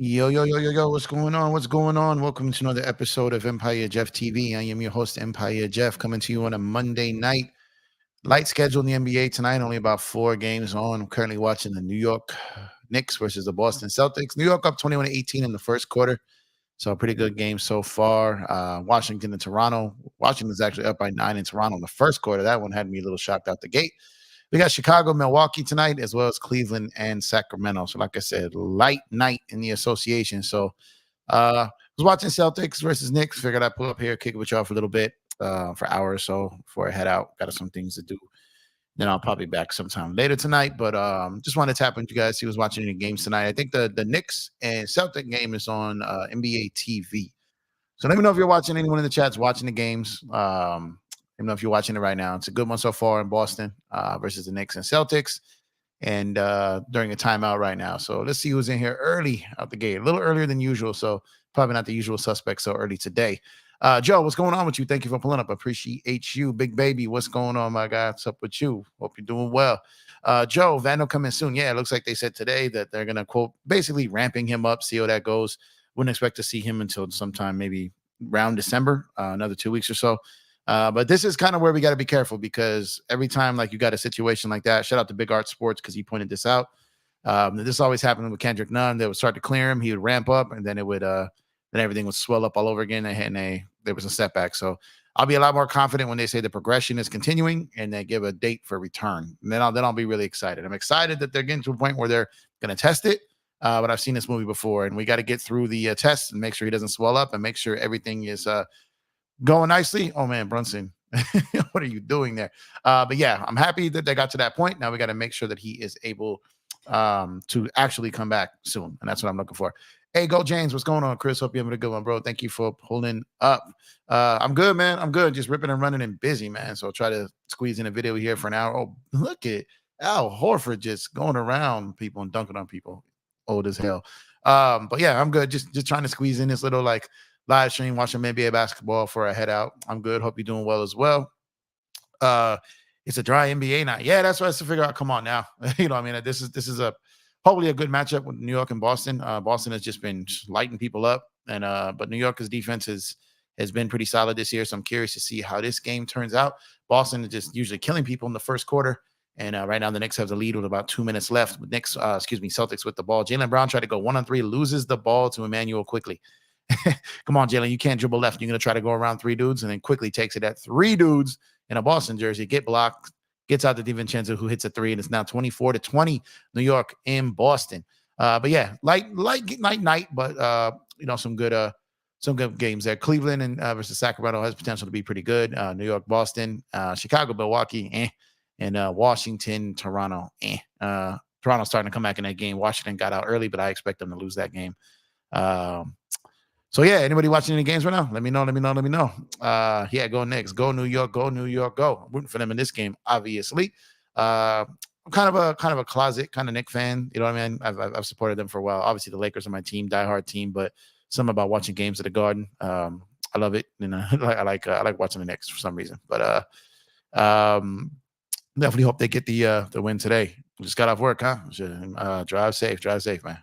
Yo, yo, yo, yo, yo, what's going on? What's going on? Welcome to another episode of Empire Jeff TV. I am your host, Empire Jeff, coming to you on a Monday night. Light schedule in the NBA tonight, only about 4 games on. I'm currently watching the New York Knicks versus the Boston Celtics. New York up 21-18 in the first quarter. So a pretty good game so far. Washington and Toronto. Washington's actually up by 9 in Toronto in the first quarter. That one had me a little shocked out the gate. We got Chicago, Milwaukee tonight, as well as Cleveland and Sacramento. So, like I said, light night in the association. So, I was watching Celtics versus Knicks. Figured I'd pull up here, kick it with y'all for a little bit, for an hour or so before I head out. Got some things to do. Then I'll probably be back sometime later tonight. But just wanted to tap into you guys. See who's watching any games tonight. I think the Knicks and Celtic game is on NBA TV. So let me know if you're watching. Anyone in the chat's watching the games. Let me know if you're watching it right now. It's a good one so far in Boston versus the Knicks and Celtics, and during a timeout right now. So let's see who's in here early out the gate, a little earlier than usual. So probably not the usual suspects so early today. Joe, what's going on with you? Thank you for pulling up. Appreciate you, big baby. What's going on, my guy? What's up with you? Hope you're doing well. Joe, Vando coming soon. Yeah, it looks like they said today that they're gonna quote basically ramping him up. See how that goes. Wouldn't expect to see him until sometime maybe around December, another 2 weeks or so. But this is kind of where we got to be careful because every time like you got a situation like that, shout out to Big Art Sports because he pointed this out. This always happened with Kendrick Nunn. They would start to clear him, he would ramp up, and then it would then everything would swell up all over again, and there was a setback. So I'll be a lot more confident when they say the progression is continuing and they give a date for return. And then I'll be really excited. I'm excited that they're getting to a point where they're going to test it. But I've seen this movie before, and we got to get through the tests and make sure he doesn't swell up and make sure everything is going nicely. Oh man, Brunson, what are you doing there? But yeah, I'm happy that they got to that point. Now we got to make sure that he is able to actually come back soon, and that's what I'm looking for. Hey, Go James, what's going on, Chris? Hope you're having a good one, bro. Thank you for pulling up. I'm good, man. I'm good. Just ripping and running and busy, man. So I'll try to squeeze in a video here for an hour. Oh, look at Al Horford just going around people and dunking on people. Old as hell. But yeah, I'm good. Just trying to squeeze in this little like live stream, watching NBA basketball for a head out. I'm good. Hope you're doing well as well. It's a dry NBA night. Yeah, that's what I have to figure out. Come on now. You know, I mean, this is a hopefully a good matchup with New York and Boston. Boston has just been lighting people up, and but New York's defense has been pretty solid this year. So I'm curious to see how this game turns out. Boston is just usually killing people in the first quarter. And right now, the Knicks have the lead with about 2 minutes left. Celtics with the ball. Jaylen Brown tried to go 1-on-3, loses the ball to Emmanuel quickly. Come on, Jalen, you can't dribble left. You're going to try to go around 3 dudes and then quickly takes it at 3 dudes in a Boston jersey, get blocked, gets out to DiVincenzo, who hits a 3, and it's now 24-20, New York in Boston. But yeah, light night, but some good games there. Cleveland and versus Sacramento has potential to be pretty good. New York, Boston, Chicago, Milwaukee, and Washington, Toronto. Toronto starting to come back in that game. Washington got out early, but I expect them to lose that game. So yeah, anybody watching any games right now? Let me know. Yeah, go Knicks, go New York, go. I'm rooting for them in this game, obviously. I'm kind of a closet kind of Knicks fan. You know what I mean? I've supported them for a while. Obviously, the Lakers are my team, diehard team, but something about watching games at the Garden. I love it, and I like watching the Knicks for some reason. But definitely hope they get the win today. Just got off work, huh? Drive safe, man.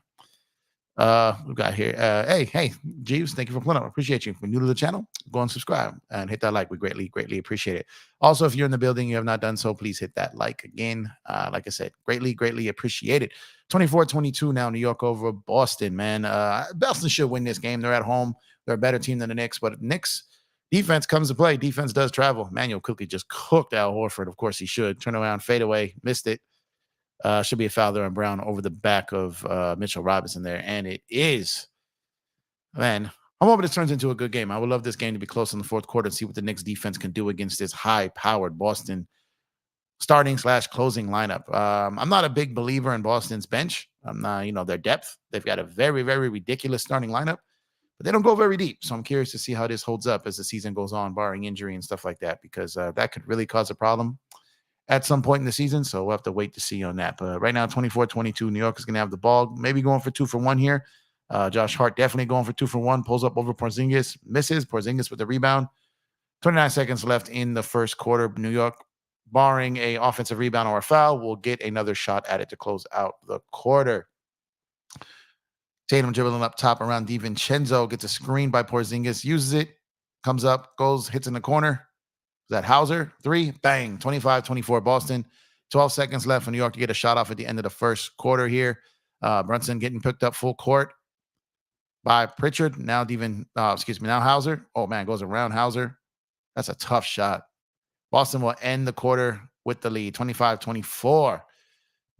We've got here. Hey, Jeeves, thank you for pulling up. Appreciate you. If you're new to the channel, go and subscribe and hit that like. We greatly appreciate it. Also, if you're in the building, you have not done so, please hit that like again. Like I said, greatly appreciate it. 24-22 now, New York over Boston, man. Boston should win this game. They're at home. They're a better team than the Knicks, but Knicks defense comes to play. Defense does travel. Manuel quickly just cooked Al Horford. Of course he should. Turn around, fade away, missed it. Should be a foul there on Brown over the back of Mitchell Robinson there. And it is. Man, I'm hoping this turns into a good game. I would love this game to be close in the fourth quarter and see what the Knicks defense can do against this high-powered Boston starting/closing lineup. I'm not a big believer in Boston's bench. I'm not, their depth. They've got a very, very ridiculous starting lineup, but they don't go very deep. So I'm curious to see how this holds up as the season goes on, barring injury and stuff like that, because that could really cause a problem at some point in the season. So we'll have to wait to see on that. But right now, 24-22, New York is going to have the ball, maybe going for 2 for 1 here. Josh Hart definitely going for 2 for 1, pulls up over Porzingis, misses. Porzingis with the rebound. 29 seconds left in the first quarter. New York, barring a offensive rebound or a foul, will get another shot at it to close out the quarter. Tatum dribbling up top around DiVincenzo, gets a screen by Porzingis, uses it, comes up, goes, hits in the corner. Is that Hauser? 3, bang, 25-24 Boston. 12 seconds left for New York to get a shot off at the end of the first quarter here. Brunson getting picked up full court by Pritchard. Now now Hauser. Oh, man, goes around Hauser. That's a tough shot. Boston will end the quarter with the lead, 25-24.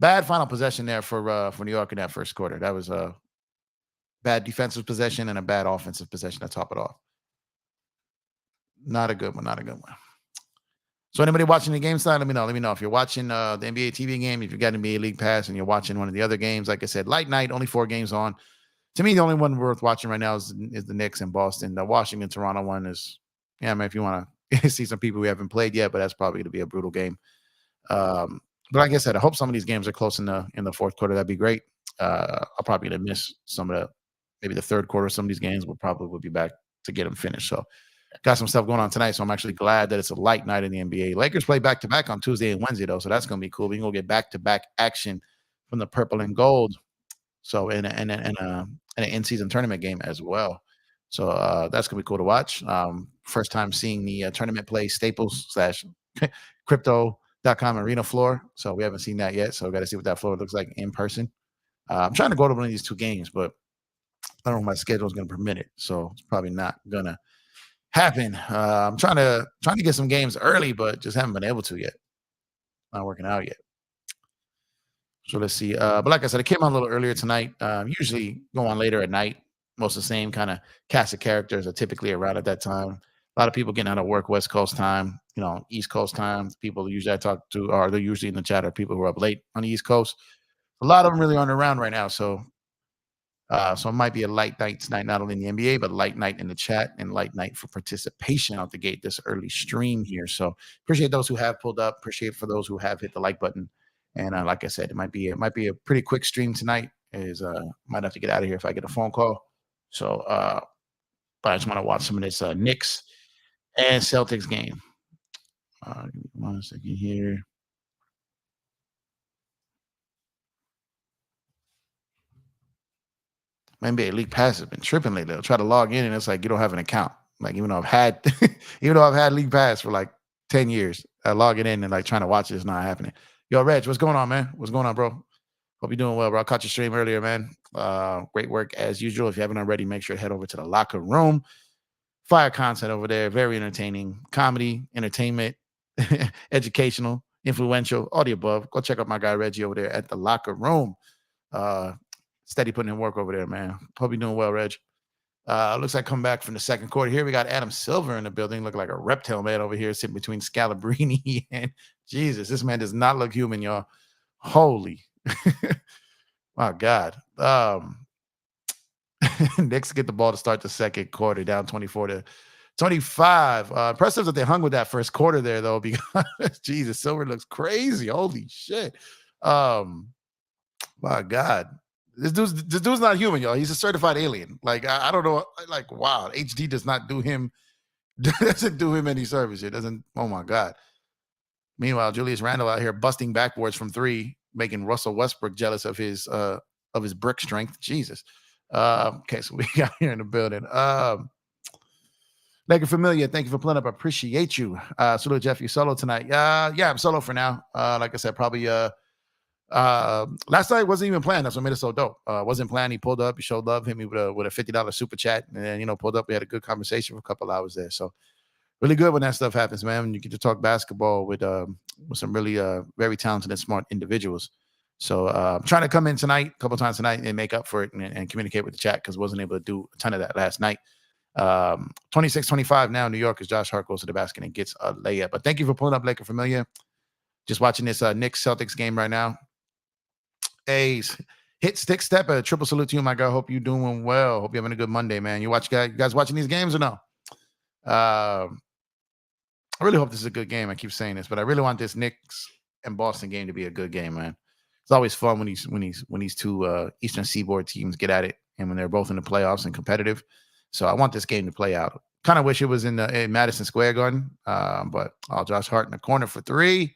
Bad final possession there for New York in that first quarter. That was a bad defensive possession and a bad offensive possession to top it off. Not a good one. Not a good one. So anybody watching the game side, let me know. Let me know if you're watching the NBA TV game, if you've got NBA League Pass and you're watching one of the other games. Like I said, light night, only 4 games on. To me, the only one worth watching right now is the Knicks and Boston. The Washington-Toronto one is, yeah, man, if you want to see some people we haven't played yet, but that's probably going to be a brutal game. But like I said, I hope some of these games are close in the fourth quarter. That'd be great. I'll probably going to miss some of maybe the third quarter. Some of these games will be back to get them finished. So got some stuff going on tonight, so I'm actually glad that it's a light night in the NBA. Lakers play back-to-back on Tuesday and Wednesday, though, so that's going to be cool. We can go get back-to-back action from the purple and gold. So in an in-season tournament game as well. So that's going to be cool to watch. First time seeing the tournament play Staples / Crypto.com arena floor. So we haven't seen that yet. So we got to see what that floor looks like in person. I'm trying to go to one of these 2 games, but I don't know if my schedule is going to permit it. So it's probably not going to happen. I'm trying to get some games early, but just haven't been able to yet. Not working out yet. So let's see. But like I said, I came on a little earlier tonight. Usually go on later at night. Most of the same kind of cast of characters are typically around at that time. A lot of people getting out of work West Coast time, East Coast time. People usually I talk to, or they're usually in the chat, are people who are up late on the East Coast. A lot of them really aren't around right now. So it might be a light night tonight, not only in the NBA, but light night in the chat and light night for participation out the gate this early stream here. So appreciate those who have pulled up. Appreciate for those who have hit the like button. And like I said, it might be a pretty quick stream tonight. Might have to get out of here if I get a phone call. So, but I just want to watch some of this Knicks and Celtics game. Give me 1 second here. My NBA League Pass has been tripping lately. I'll try to log in and it's like you don't have an account. Like even though I've had League Pass for like 10 years, I log it in and like trying to watch it, it's not happening. Yo, Reg, what's going on, man? What's going on, bro? Hope you're doing well, bro. I caught your stream earlier, man. Great work as usual. If you haven't already, make sure to head over to the locker room. Fire content over there. Very entertaining. Comedy, entertainment, educational, influential, all the above. Go check out my guy Reggie over there at the locker room. Steady putting in work over there, man. Hope you're doing well, Reg. Looks like come back from the second quarter. Here we got Adam Silver in the building. Look like a reptile man over here sitting between Scalabrini and Jesus. This man does not look human, y'all. Holy. My God. Knicks get the ball to start the second quarter, down 24-25. Impressive that they hung with that first quarter there, though, because Jesus, Silver looks crazy. Holy shit. My God. This dude's not human, y'all. He's a certified alien. Like, I don't know. Like, wow. HD does not do him, doesn't do him any service. It doesn't. Oh, my God. Meanwhile, Julius Randle out here busting backboards from 3, making Russell Westbrook jealous of his brick strength. Jesus. Okay, so we got here in the building. Laker Familia, thank you for pulling up. I appreciate you. Salute Jeff, you solo tonight. Yeah, I'm solo for now. Like I said, probably last night wasn't even planned. That's what made it so dope. Wasn't planned. He pulled up, he showed love, hit me with a $50 super chat, and then pulled up. We had a good conversation for a couple hours there. So really good when that stuff happens, man. When you get to talk basketball with some really very talented and smart individuals. So I'm trying to come in tonight, a couple times tonight, and make up for it and communicate with the chat because wasn't able to do a ton of that last night. 26-25 now. New York as Josh Hart goes to the basket and gets a layup. But thank you for pulling up, Laker Familia. Just watching this Knicks Celtics game right now. Hey, hit stick step. A triple salute to you, my guy. Hope you're doing well. Hope you're having a good Monday, man. You guys watching these games or no? I really hope this is a good game. I keep saying this, but I really want this Knicks and Boston game to be a good game, man. It's always fun when these two Eastern Seaboard teams get at it, and when they're both in the playoffs and competitive. So I want this game to play out. Kind of wish it was in Madison Square Garden, but Josh Hart in the corner for 3.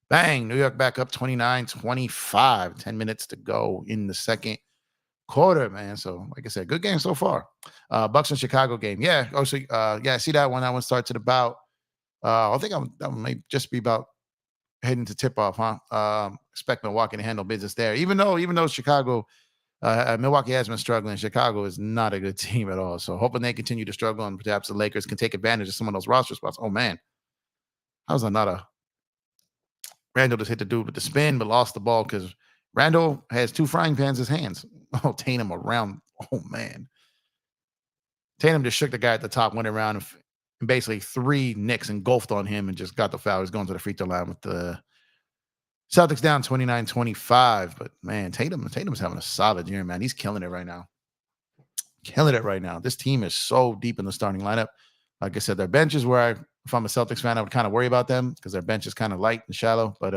Bang! New York back up 29-25. 10 minutes to go in the second quarter, man. So, like I said, good game so far. Bucks and Chicago game. Yeah. Oh, so yeah, I see that one. That one starts at about I think that one may just be about heading to tip off, huh? Expect Milwaukee to handle business there. Even though Chicago Milwaukee has been struggling, Chicago is not a good team at all. So hoping they continue to struggle and perhaps the Lakers can take advantage of some of those roster spots. Oh man, how's that not a Randall just hit the dude with the spin, but lost the ball because Randall has two frying pans in his hands. Oh, Tatum around. Oh man. Tatum just shook the guy at the top, went around and basically three Knicks engulfed on him and just got the foul. He's going to the free throw line with the Celtics down 29-25. But man, Tatum's having a solid year, man. He's killing it right now. Killing it right now. This team is so deep in the starting lineup. Like I said, their bench is where if I'm a Celtics fan, I would kind of worry about them because their bench is kind of light and shallow. But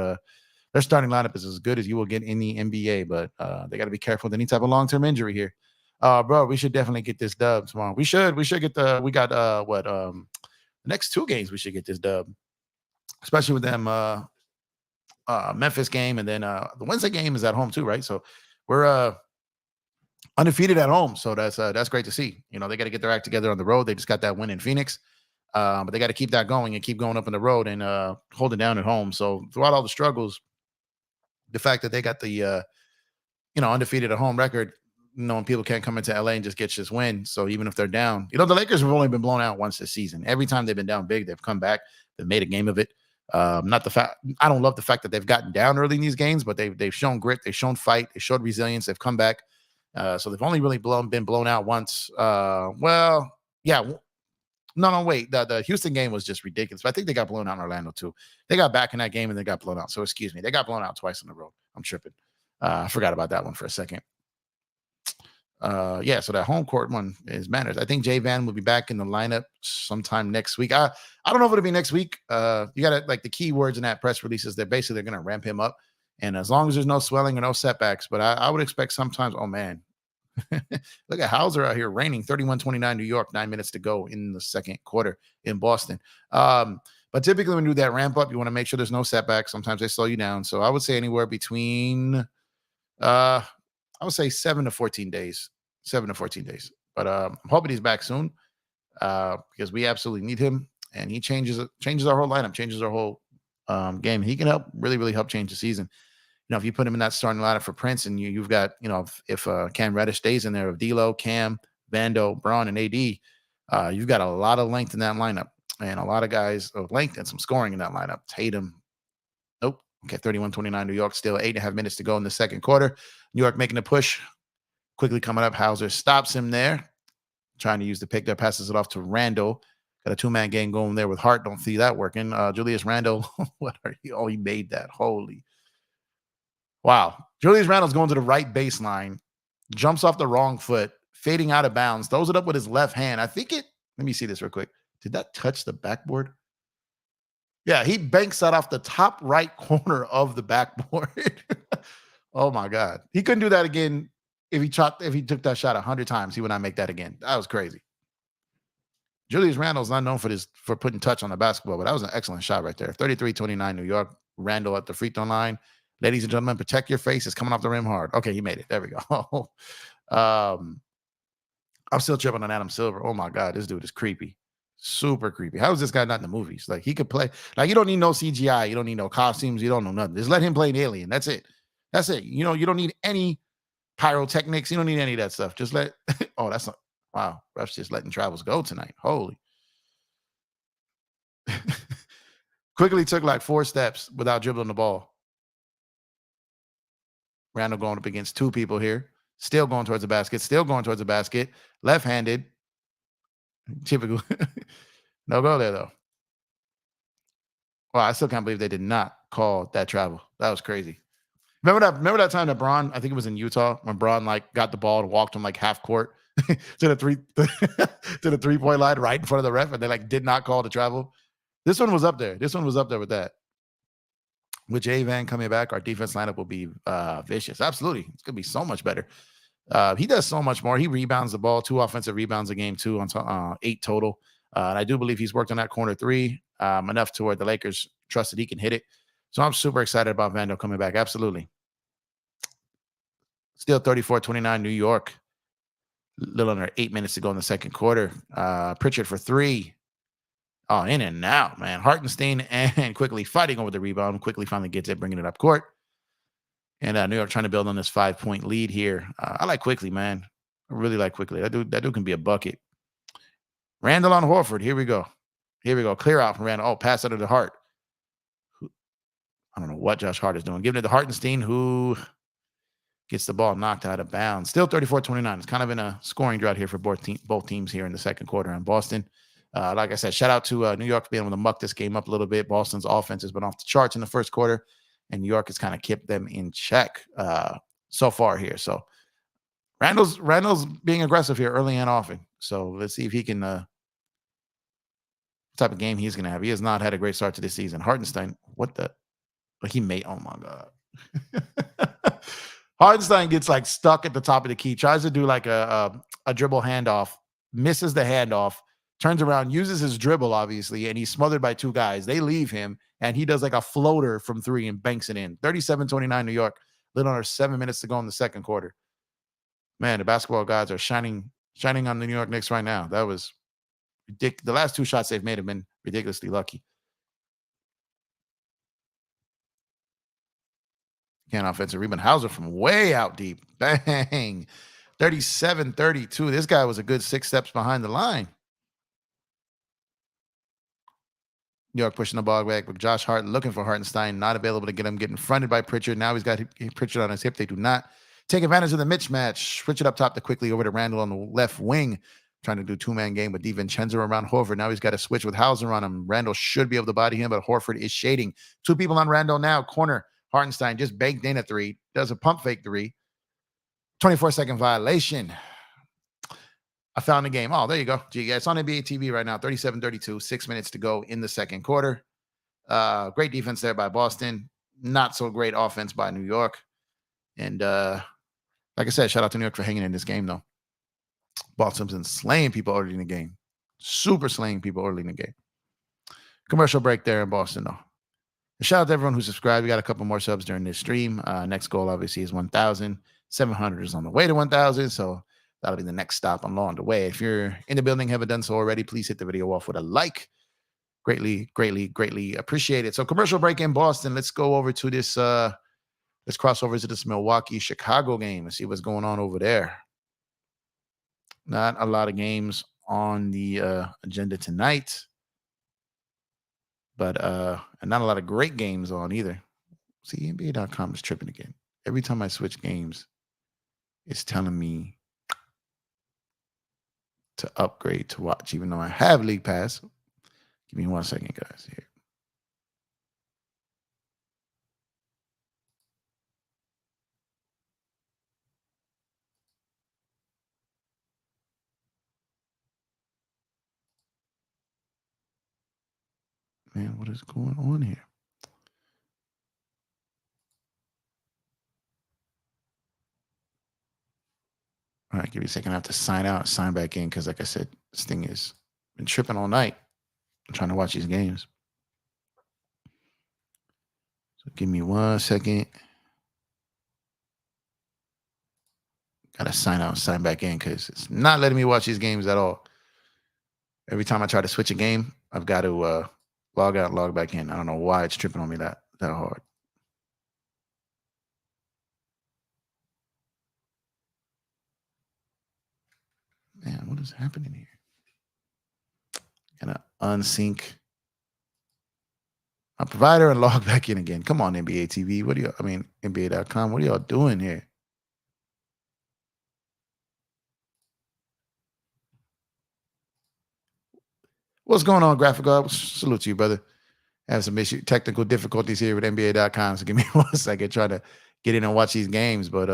their starting lineup is as good as you will get in the NBA. But they got to be careful with any type of long-term injury here. Bro, we should definitely get this dub tomorrow. We should get the next two games we should get this dub. Especially with them Memphis game and then the Wednesday game is at home too, right? So we're undefeated at home. So that's great to see. You know, they got to get their act together on the road. They just got that win in Phoenix. But they got to keep that going and keep going up on the road and hold it down at home. So throughout all the struggles, the fact that they got the undefeated at home record, knowing people can't come into LA and just get this win. So even if they're down, the Lakers have only been blown out once this season. Every time they've been down big, they've come back. They've made a game of it. Not the fact I don't love the fact that they've gotten down early in these games, but they've shown grit, they've shown fight, they showed resilience, they've come back. So they've only really been blown out once. No, wait. The Houston game was just ridiculous. But I think they got blown out in Orlando too. They got back in that game and they got blown out. So excuse me, they got blown out twice in a row. I'm tripping. I forgot about that one for a second. So that home court one is matters. I think Jay Van will be back in the lineup sometime next week. I don't know if it'll be next week. You got the key words in that press release is they're going to ramp him up. And as long as there's no swelling or no setbacks, but I would expect sometimes, oh man, look at Hauser out here raining 31-29 New York, 9 minutes to go in the second quarter in Boston. But typically when you do that ramp up, you want to make sure there's no setbacks. Sometimes they slow you down. So I would say anywhere between, I would say 7 to 14 days. But I'm hoping he's back soon because we absolutely need him. And he changes our whole lineup, changes our whole game. He can really help change the season. If you put him in that starting lineup for Prince and you've got, if Cam Reddish stays in there of D'Lo, Cam, Vando, Braun, and AD, you've got a lot of length in that lineup and a lot of guys of length and some scoring in that lineup. Tatum, nope. Okay, 31-29 New York, still 8.5 minutes to go in the second quarter. New York making a push. Quickly coming up, Hauser stops him there, trying to use the pick that passes it off to Randall. Got a two-man game going there with Hart. Don't see that working. Julius Randle, he made that. Holy. Wow. Julius Randle's going to the right baseline, jumps off the wrong foot, fading out of bounds, throws it up with his left hand. Let me see this real quick. Did that touch the backboard? Yeah, he banks that off the top right corner of the backboard. Oh my God. He couldn't do that again. If he took that shot 100 times, he would not make that again. That was crazy. Julius Randle's not known for putting touch on the basketball, but that was an excellent shot right there. 33-29 New York. Randle at the free throw line. Ladies and gentlemen, protect your face. It's coming off the rim hard. Okay, he made it. There we go. I'm still tripping on Adam Silver. Oh my God, this dude is creepy. Super creepy. How is this guy not in the movies? Like he could play. Like you don't need no CGI. You don't need no costumes. You don't know nothing. Just let him play an alien. That's it. You don't need any pyrotechnics. You don't need any of that stuff. Just let. Oh, that's not. Wow. Ref's just letting travels go tonight. Holy. Quickly took like 4 steps without dribbling the ball. Randall going up against 2 people here. Still going towards the basket. Left-handed. Typical. No go there, though. Well, I still can't believe they did not call that travel. That was crazy. Remember that time that Braun, I think it was in Utah, when Braun got the ball and walked him half court to the 3-point line right in front of the ref, and they did not call the travel. This one was up there. With that. With Jay Van coming back, our defense lineup will be vicious. Absolutely. It's going to be so much better. He does so much more. He rebounds the ball, 2 offensive rebounds a game, 2 on 8 total. And I do believe he's worked on that corner 3 enough to where the Lakers trust that he can hit it. So I'm super excited about Vando coming back. Absolutely. Still 34-29 New York. A little under 8 minutes to go in the second quarter. Pritchard for three. Oh, in and out, man. Hartenstein and Quickly fighting over the rebound. Quickly finally gets it, bringing it up court. And New York trying to build on this 5-point lead here. I like Quickly, man. I really like Quickly. That dude can be a bucket. Randall on Horford. Here we go. Clear out from Randall. Oh, pass out of the Hart. I don't know what Josh Hart is doing. Giving it to Hartenstein, who gets the ball knocked out of bounds. Still 34-29. It's kind of in a scoring drought here for both teams here in the second quarter in Boston. Like I said, shout out to New York for being able to muck this game up a little bit. Boston's offense has been off the charts in the first quarter, and New York has kind of kept them in check so far here. So Randall's being aggressive here early and often. So let's see if he can what type of game he's going to have. He has not had a great start to this season. Hartenstein, what the? He made, oh my God. Hartenstein gets like stuck at the top of the key, tries to do like a dribble handoff, misses the handoff, turns around, uses his dribble, obviously, and he's smothered by two guys. They leave him, and he does like a floater from three and banks it in. 37-29 New York, little under 7 minutes to go in the second quarter. Man, the basketball gods are shining on the New York Knicks right now. That was ridiculous. The last two shots they've made have been ridiculously lucky. Again, offensive rebound. Hauser from way out deep. Bang. 37-32. This guy was a good 6 steps behind the line. New York pushing the ball back with Josh Hart looking for Hartenstein. Not available to get him. Getting fronted by Pritchard. Now he's got Pritchard on his hip. They do not take advantage of the mismatch. Pritchard up top to Quickly over to Randall on the left wing. Trying to do two-man game with DiVincenzo around Horford. Now he's got to switch with Hauser on him. Randall should be able to body him, but Horford is shading. Two people on Randall now. Corner. Hartenstein just banked in a three. Does a pump fake three. 24-second violation. I found the game. Oh, there you go. Gee, yeah, it's on NBA TV right now. 37-32. 6 minutes to go in the second quarter. Great defense there by Boston. Not so great offense by New York. And like I said, shout out to New York for hanging in this game, though. Boston's been slaying people early in the game. Super slaying people early in the game. Commercial break there in Boston, though. Shout out to everyone who subscribed. We got a couple more subs during this stream. Next goal, obviously, is 1,000. 700 is on the way to 1,000. So that'll be the next stop along the way. If you're in the building, haven't done so already, please hit the video off with a like. Greatly, greatly, greatly appreciate it. So commercial break in Boston. Let's go over to this. Let's cross over to this Milwaukee-Chicago game and see what's going on over there. Not a lot of games on the agenda tonight. But and not a lot of great games on either. See, NBA.com is tripping again. Every time I switch games, it's telling me to upgrade to watch, even though I have League Pass. Give me 1 second, guys. Here. Man, what is going on here? All right, give me a second. I have to sign out, sign back in, because like I said, this thing has been tripping all night. I'm trying to watch these games. So give me 1 second. Gotta sign out, sign back in, because it's not letting me watch these games at all. Every time I try to switch a game, I've got to log out, log back in. I don't know why it's tripping on me that hard. Man, what is happening here? Gonna unsync my provider and log back in again. Come on, NBA TV. NBA.com. What are y'all doing here? What's going on, Graphic God? Salute to you, brother. I have some technical difficulties here with NBA.com. So give me 1 second, trying to get in and watch these games, but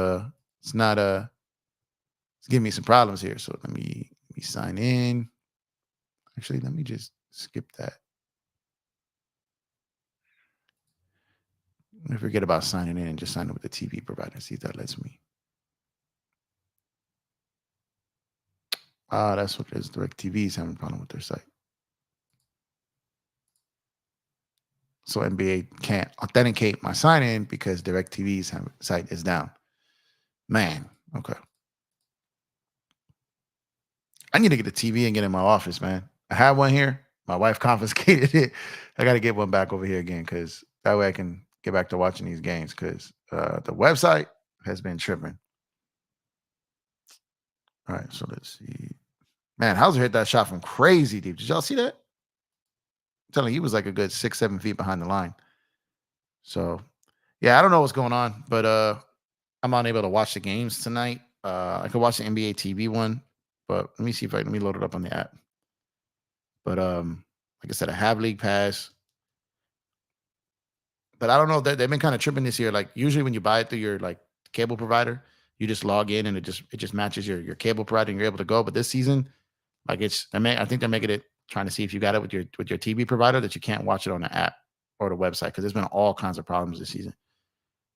it's not it's giving me some problems here. So let me sign in. Actually, let me just skip that. I forget about signing in and just sign up with the TV provider. See if that lets me. That's what it is. DirecTV is having a problem with their site. So NBA can't authenticate my sign in because DirecTV's site is down. Man, okay. I need to get a TV and get in my office, man. I had one here. My wife confiscated it. I got to get one back over here again because that way I can get back to watching these games because the website has been tripping. All right, so let's see. Man, Hauser hit that shot from crazy deep. Did y'all see that? I'm telling you, he was like a good 6-7 feet behind the line. So, yeah, I don't know what's going on, but I'm unable to watch the games tonight. I could watch the NBA TV one, but let me see if let me load it up on the app. But like I said, I have League Pass, but I don't know that they've been kind of tripping this year. Like usually when you buy it through your like cable provider, you just log in and it just matches your cable provider and you're able to go. But this season, like I think they're making it trying to see if you got it with your TV provider that you can't watch it on the app or the website because there's been all kinds of problems this season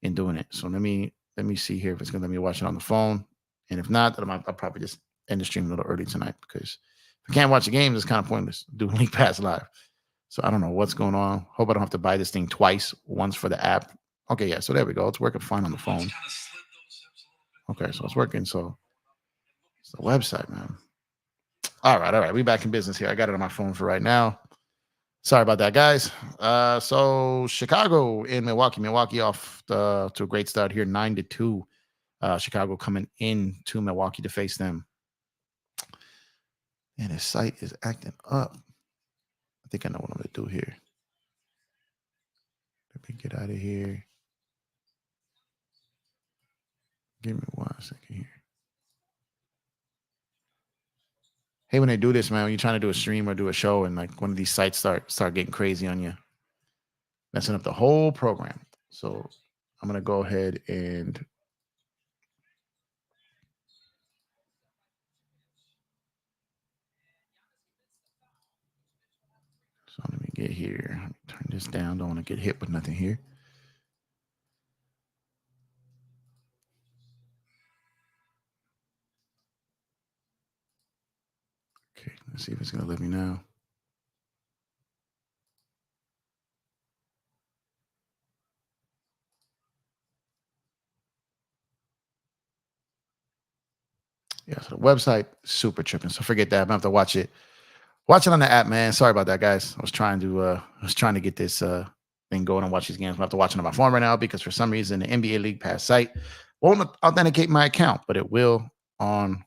in doing it. So let me see here if it's gonna let me watch it on the phone. And if not, then I'll probably just end the stream a little early tonight because if I can't watch the games, it's kind of pointless doing League Pass live. So I don't know what's going on. Hope I don't have to buy this thing twice, once for the app. Okay, yeah. So there we go. It's working fine on the phone. Okay, so it's working. So it's the website, man. All right. We back in business here. I got it on my phone for right now. Sorry about that, guys. So Chicago in Milwaukee. Milwaukee off to a great start here, 9-2. Chicago coming in to Milwaukee to face them. And his site is acting up. I think I know what I'm going to do here. Let me get out of here. Give me 1 second here. Hey, when they do this, man, when you're trying to do a stream or do a show and like one of these sites start getting crazy on you, messing up the whole program. So I'm going to go ahead and so let me get here. Let me turn this down. Don't want to get hit with nothing here. Okay, let's see if it's going to let me now. Yeah, so the website super tripping. So forget that. I'm gonna have to watch it. Watch it on the app, man. Sorry about that, guys. I was trying to get this thing going and watch these games. I have to watch it on my phone right now because for some reason the NBA League Pass site won't authenticate my account, but it will on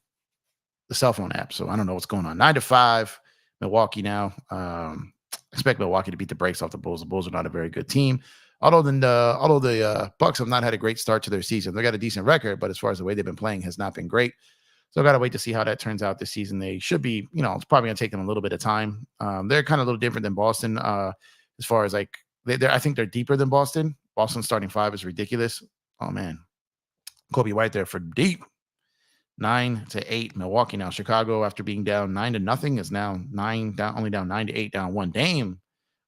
the cell phone app. So I don't know what's going on. 9-5, Milwaukee now. Expect Milwaukee to beat the brakes off the Bulls. The Bulls are not a very good team. Although the Bucks have not had a great start to their season. They got a decent record, but as far as the way they've been playing has not been great. So I got to wait to see how that turns out this season. They should be, it's probably going to take them a little bit of time. They're kind of a little different than Boston as far as like, I think they're deeper than Boston. Boston's starting five is ridiculous. Oh, man. Kobe White there for deep. 9-8. Milwaukee now. Chicago, after being down 9-0, is now only down 9-8, down one. Dame,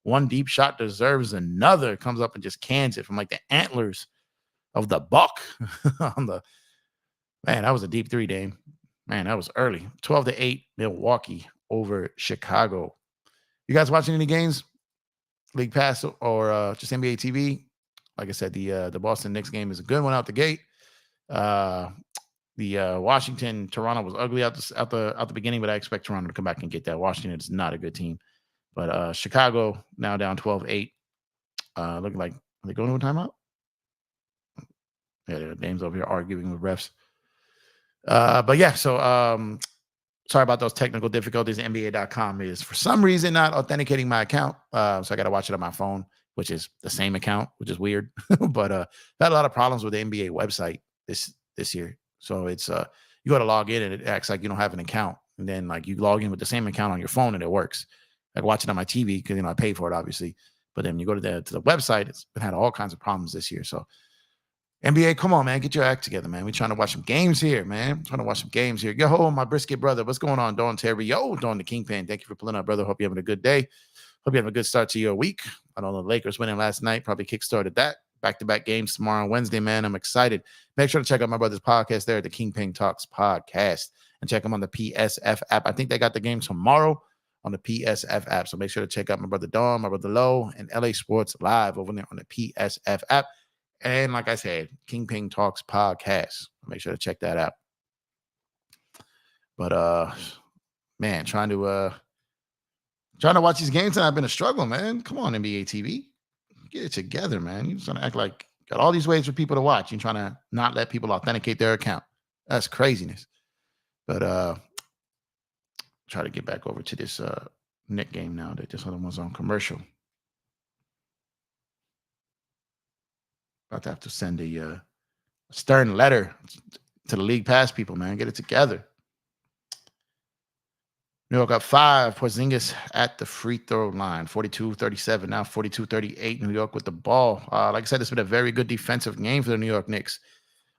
one deep shot deserves another. Comes up and just cans it from like the antlers of the buck Man, that was a deep three, Dame. Man, that was early. 12-8, Milwaukee over Chicago. You guys watching any games? League Pass or just NBA TV? Like I said, the Boston Knicks game is a good one out the gate. The Washington Toronto was ugly out the beginning, but I expect Toronto to come back and get that. Washington is not a good team, but Chicago now down 12-8. Looking like, are they going to a timeout? Yeah, the names over here arguing with refs. But yeah, so sorry about those technical difficulties. NBA.com is for some reason not authenticating my account. So I got to watch it on my phone, which is the same account, which is weird. But I had a lot of problems with the NBA website this year. So it's you got to log in and it acts like you don't have an account. And then like you log in with the same account on your phone and it works. Like watch it on my TV because I pay for it, obviously. But then you go to the website, it's been had all kinds of problems this year. So NBA, come on, man. Get your act together, man. We're trying to watch some games here, man. Yo, my brisket brother. What's going on, Dawn Terry? Yo, Dawn the Kingpin. Thank you for pulling up, brother. Hope you're having a good day. Hope you have a good start to your week. I know the Lakers winning last night probably kickstarted that. Back-to-back games tomorrow on Wednesday, man. I'm excited. Make sure to check out my brother's podcast there at the Kingpin Talks podcast and check them on the PSF app. I think they got the game tomorrow on the PSF app. So make sure to check out my brother Dawn, my brother Lowe, and LA Sports Live over there on the PSF app. And like I said, Kingpin Talks podcast. make sure to check that out. But man, trying to watch these games tonight, I've been a struggle, man. Come on, NBA TV. Get it together, man. You're trying to act like got all these ways for people to watch. You're trying to not let people authenticate their account. That's craziness. But try to get back over to this Nick game now that this other one's on commercial. About to have to send a stern letter to the league pass people, man. Get it together. New York up 5. Porzingis at the free throw line. 42-37. Now 42-38. New York with the ball. Like I said, it's been a very good defensive game for the New York Knicks.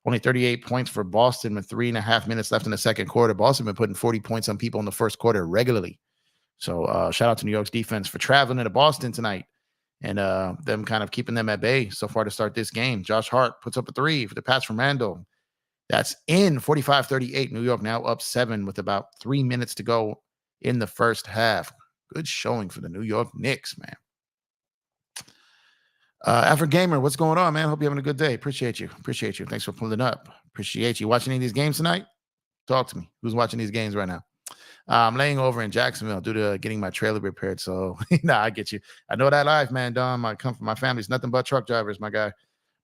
Only 38 points for Boston with 3.5 minutes left in the second quarter. Boston been putting 40 points on people in the first quarter regularly. So shout out to New York's defense for traveling into Boston tonight and them kind of keeping them at bay so far to start this game. Josh Hart puts up a 3 for the pass from Randall. That's in 45-38. New York now up 7 with about 3 minutes to go in the first half. Good showing for the New York Knicks, man. African Gamer, what's going on, man? Hope you're having a good day. Appreciate you. Thanks for pulling up. Appreciate you. Watching any of these games tonight? Talk to me. Who's watching these games right now? I'm laying over in Jacksonville due to getting my trailer repaired. So, I get you. I know that life, man, Dom. I come from my family's nothing but truck drivers, my guy.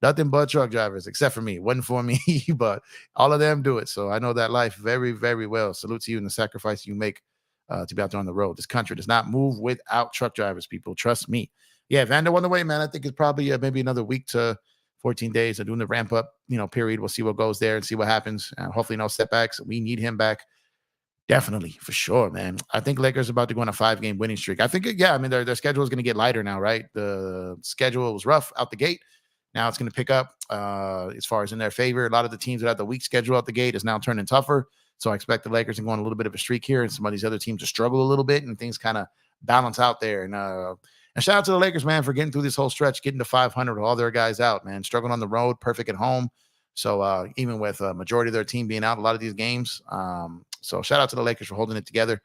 Nothing but truck drivers, except for me. It wasn't for me, but all of them do it. So I know that life very, very well. Salute to you and the sacrifice you make to be out there on the road. This country does not move without truck drivers, people. Trust me. Yeah, Vander on the way, man. I think it's probably maybe another week to 14 days of doing the ramp up, period. We'll see what goes there and see what happens. Hopefully no setbacks. We need him back. Definitely, for sure, man. I think Lakers are about to go on a 5-game winning streak. I think, their schedule is going to get lighter now, right? The schedule was rough out the gate. Now it's going to pick up as far as in their favor. A lot of the teams that had the weak schedule out the gate is now turning tougher. So I expect the Lakers to go on a little bit of a streak here, and some of these other teams to struggle a little bit, and things kind of balance out there. And shout out to the Lakers, man, for getting through this whole stretch, getting to 500 with all their guys out, man. Struggling on the road, perfect at home. So even with a majority of their team being out a lot of these games. So shout out to the Lakers for holding it together,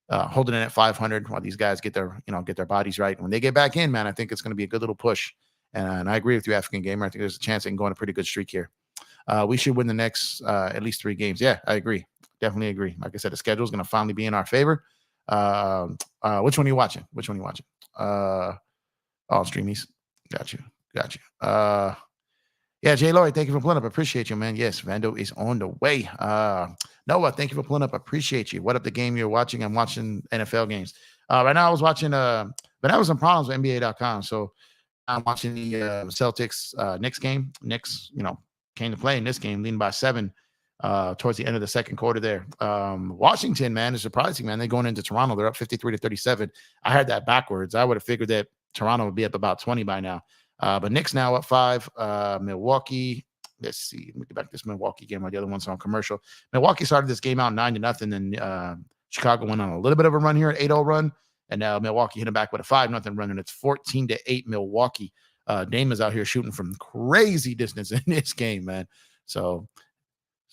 holding it at 500 while these guys get their bodies right. When they get back in, man, I think it's going to be a good little push. And I agree with you, African Gamer. I think there's a chance they can go on a pretty good streak here. We should win the next at least 3 games. Yeah, I agree. Definitely agree. Like I said, the schedule is going to finally be in our favor. Which one are you watching? Streamies. Got you. Yeah, Jay Lloyd, thank you for pulling up. Appreciate you, man. Yes, Vando is on the way. Noah, thank you for pulling up. Appreciate you. What up the game you're watching? I'm watching NFL games. Right now I was watching, but I was in problems with NBA.com. So I'm watching the Celtics Knicks game. Knicks, came to play in this game, leading by 7 towards the end of the second quarter there. Washington, man, is surprising, man. They're going into Toronto. They're up 53-37. I had that backwards. I would have figured that Toronto would be up about 20 by now. But Knicks now up 5. Milwaukee. Let's see. Let me get back to this Milwaukee game while the other one's on commercial. Milwaukee started this game out 9-0. Then Chicago went on a little bit of a run here, an 8-0 run. And now Milwaukee hit them back with a 5-0 run. And it's 14-8 Milwaukee. Dame is out here shooting from crazy distance in this game, man. So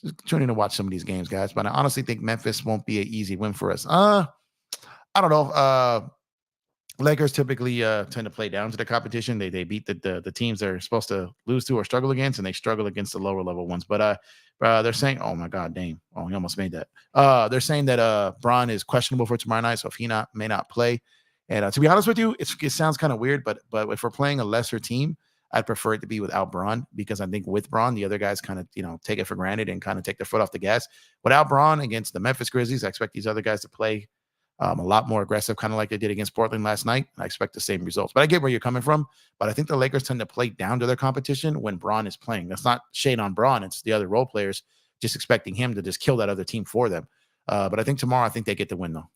just tuning in to watch some of these games, guys. But I honestly think Memphis won't be an easy win for us. I don't know. Lakers typically tend to play down to the competition. They beat the teams they're supposed to lose to or struggle against, and they struggle against the lower level ones. But they're saying, oh my God, Dame. Oh, he almost made that. They're saying that Bron is questionable for tomorrow night, so if he may not play. And to be honest with you, it sounds kind of weird, but if we're playing a lesser team, I'd prefer it to be without Bron, because I think with Bron, the other guys kind of take it for granted and kind of take their foot off the gas. Without Bron against the Memphis Grizzlies, I expect these other guys to play a lot more aggressive, kind of like they did against Portland last night. I expect the same results. But I get where you're coming from. But I think the Lakers tend to play down to their competition when Bron is playing. That's not shade on Bron. It's the other role players just expecting him to just kill that other team for them. But I think tomorrow, I think they get the win, though.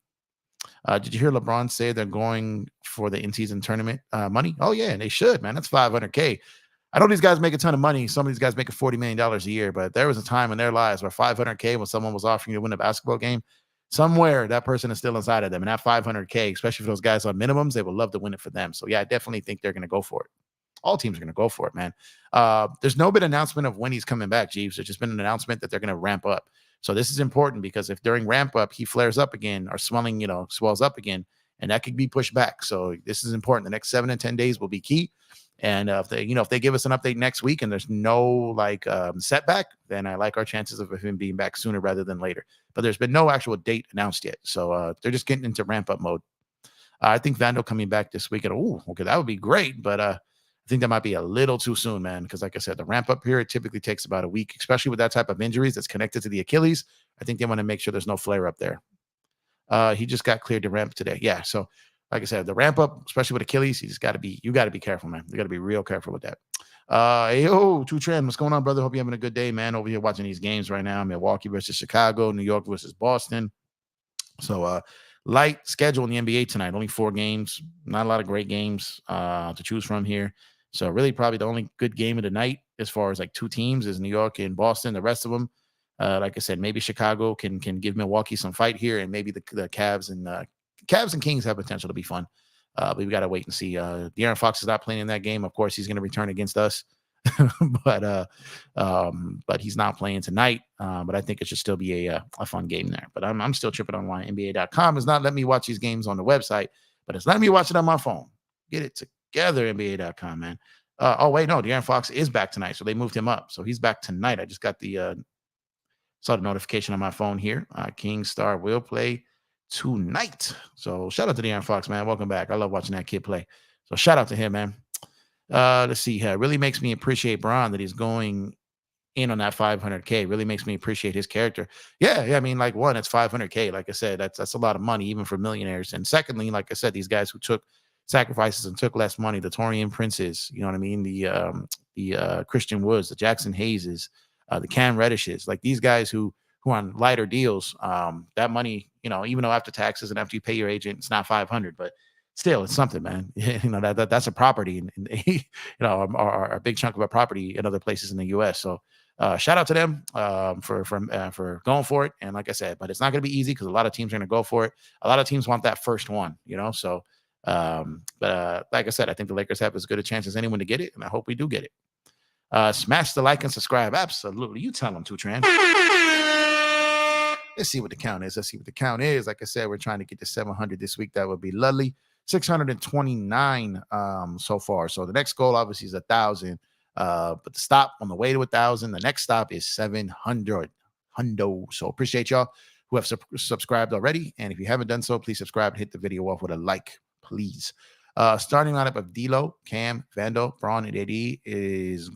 Did you hear LeBron say they're going for the in-season tournament money? Oh, yeah, and they should, man. That's $500K. I know these guys make a ton of money. Some of these guys make $40 million a year, but there was a time in their lives where $500K, when someone was offering you to win a basketball game, somewhere that person is still inside of them. And that $500K, especially for those guys on minimums, they would love to win it for them. So, yeah, I definitely think they're going to go for it. All teams are going to go for it, man. There's no been announcement of when he's coming back, Jeeves. There's just been an announcement that they're going to ramp up. So this is important, because if during ramp up he flares up again or swells up again, and that could be pushed back. So this is important. The next 7 and 10 days will be key. And if they give us an update next week and there's no like setback, then I like our chances of him being back sooner rather than later. But there's been no actual date announced yet, so they're just getting into ramp up mode. I think Vandal coming back this week. Okay, that would be great, but I think that might be a little too soon, man. Because like I said, the ramp up period typically takes about a week, especially with that type of injuries that's connected to the Achilles. I think they want to make sure there's no flare up there. He just got cleared to ramp today. Yeah, so like I said, the ramp up, especially with Achilles, you got to be careful, man. You got to be real careful with that. Yo, Two Trend, what's going on, brother? Hope you're having a good day, man. Over here watching these games right now. Milwaukee versus Chicago, New York versus Boston. So light schedule in the NBA tonight. Only 4 games. Not a lot of great games to choose from here. So really probably the only good game of the night as far as like 2 teams is New York and Boston. The rest of them, like I said, maybe Chicago can give Milwaukee some fight here, and maybe the Cavs and Kings have potential to be fun. But we got to wait and see. De'Aaron Fox is not playing in that game. Of course, he's going to return against us. but he's not playing tonight. But I think it should still be a fun game there. But I'm still tripping on why NBA.com is not letting me watch these games on the website, but it's letting me watch it on my phone. Get it together, NBA.com, man. Oh wait, no, De'Aaron Fox is back tonight, so they moved him up, so he's back tonight. I just got saw the notification on my phone here. King Star will play tonight. So shout out to De'Aaron Fox, man. Welcome back. I love watching that kid play. So shout out to him, man. Let's see here. It really makes me appreciate Braun that he's going in on that 500K. Really makes me appreciate his character. Yeah. I mean, like, one, it's 500K. Like I said, that's a lot of money, even for millionaires. And secondly, like I said, these guys who took sacrifices and took less money, the Torian Princes, you know what I mean? The Christian Woods, the Jackson Hayeses, the Cam Reddishes, like these guys who on lighter deals, that money, even though after taxes and after you pay your agent, it's not 500, but still, it's something, man. That's a property, and a big chunk of a property in other places in the U.S. So, shout out to them for going for it. And like I said, but it's not going to be easy because a lot of teams are going to go for it. A lot of teams want that first one, So, but like I said, I think the Lakers have as good a chance as anyone to get it, and I hope we do get it. Smash the like and subscribe. Absolutely, you tell them, Two Tran. Let's see what the count is. Like I said, we're trying to get to 700 this week. That would be lovely. 629 so far. So the next goal obviously is 1,000. But the stop on the way to 1,000, the next stop is 700. So appreciate y'all who have subscribed already. And if you haven't done so, please subscribe and hit the video off with a like, please. Starting lineup of D'Lo, Cam, Vando, Braun, and AD is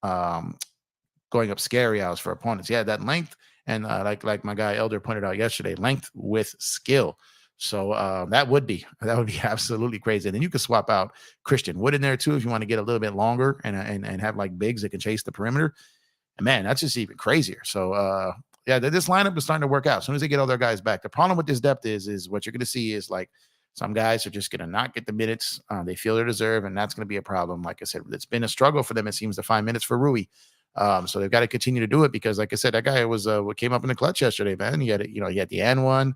going up scary hours for opponents. Yeah, that length. And like my guy Elder pointed out yesterday, length with skill. So that would be absolutely crazy. And then you could swap out Christian Wood in there too if you want to get a little bit longer and have like bigs that can chase the perimeter. And man, that's just even crazier. So this lineup is starting to work out as soon as they get all their guys back. The problem with this depth is what you're going to see is like some guys are just going to not get the minutes they feel they deserve, and that's going to be a problem. Like I said, it's been a struggle for them, it seems, to find minutes for Rui. So they've got to continue to do it because, like I said, that guy was what came up in the clutch yesterday, man. He had the and one.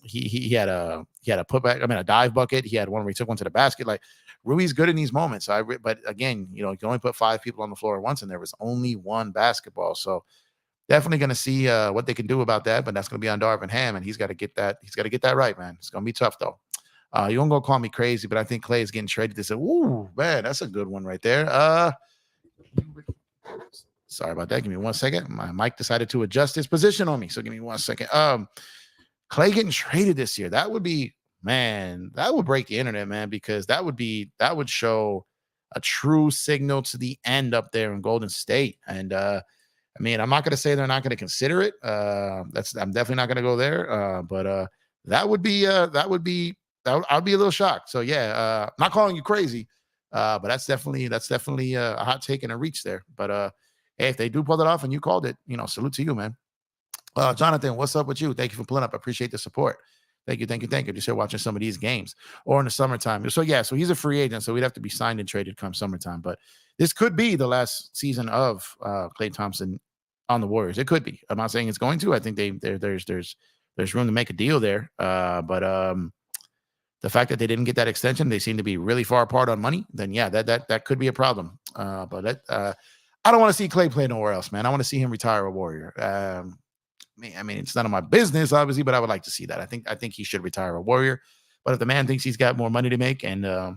He had a putback. I mean, a dive bucket. He had one where he took one to the basket. Like Rui's good in these moments. But again, you can only put 5 people on the floor at once, and there was only one basketball. So definitely going to see what they can do about that. But that's going to be on Darvin Ham, and he's got to get that. He's got to get that right, man. It's going to be tough though. You don't go call me crazy, but I think Clay is getting traded. They said, "Ooh, man, that's a good one right there." Sorry about that. Give me 1 second. My mic decided to adjust its position on me, so give me 1 second. Clay getting traded this year, that would be, man, that would break the internet, man, because that would show a true signal to the end up there in Golden State. And I mean, I'm not going to say they're not going to consider it. I'm definitely not going to go there. But I'd be a little shocked. So yeah, I'm not calling you crazy, but that's definitely a hot take and a reach there. But hey, if they do pull it off and you called it, salute to you, man. Jonathan, what's up with you? Thank you for pulling up. I appreciate the support. Thank you. Just here watching some of these games or in the summertime. So yeah, so he's a free agent, so we'd have to be signed and traded come summertime. But this could be the last season of Klay Thompson on the Warriors. It could be. I'm not saying it's going to. I think there's room to make a deal there. But the fact that they didn't get that extension, they seem to be really far apart on money. Then yeah, that could be a problem. But I don't want to see Klay play nowhere else, man. I want to see him retire a Warrior. I mean, it's none of my business, obviously, but I would like to see that. I think he should retire a Warrior. But if the man thinks he's got more money to make and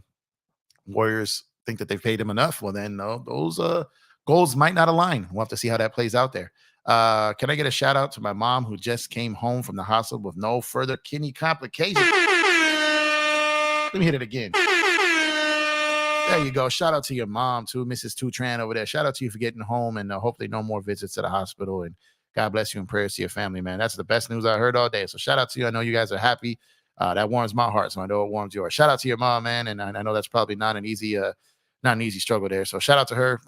Warriors think that they've paid him enough, well, then no, those goals might not align. We'll have to see how that plays out there. Can I get a shout out to my mom who just came home from the hospital with no further kidney complications? Let me hit it again. There you go. Shout out to your mom too, Mrs. Tutran over there. Shout out to you for getting home, and hopefully no more visits to the hospital. And God bless you and prayers to your family, man. That's the best news I heard all day. So shout out to you. I know you guys are happy. That warms my heart, so I know it warms yours. Shout out to your mom, man, and I know that's probably not an easy struggle there. So shout out to her.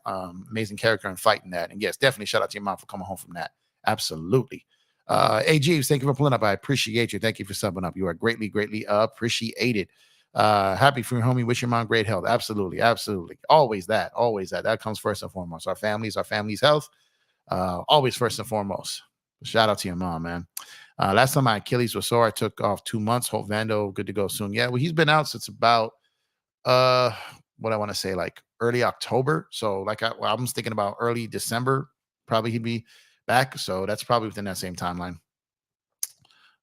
Amazing character and fighting that. And yes, definitely shout out to your mom for coming home from that. Absolutely. Jeeves, thank you for pulling up. I appreciate you. Thank you for subbing up. You are greatly, greatly appreciated. Happy for your homie. Wish your mom great health. Absolutely, absolutely. Always that. That comes first and foremost. Our family's health. Always first and foremost. Shout out to your mom, man. Last time my Achilles was sore, I took off 2 months. Hope Vando good to go soon. Yeah, well, he's been out since about what I want to say, like early October. So like I was thinking about early December, probably he'd be back. So that's probably within that same timeline.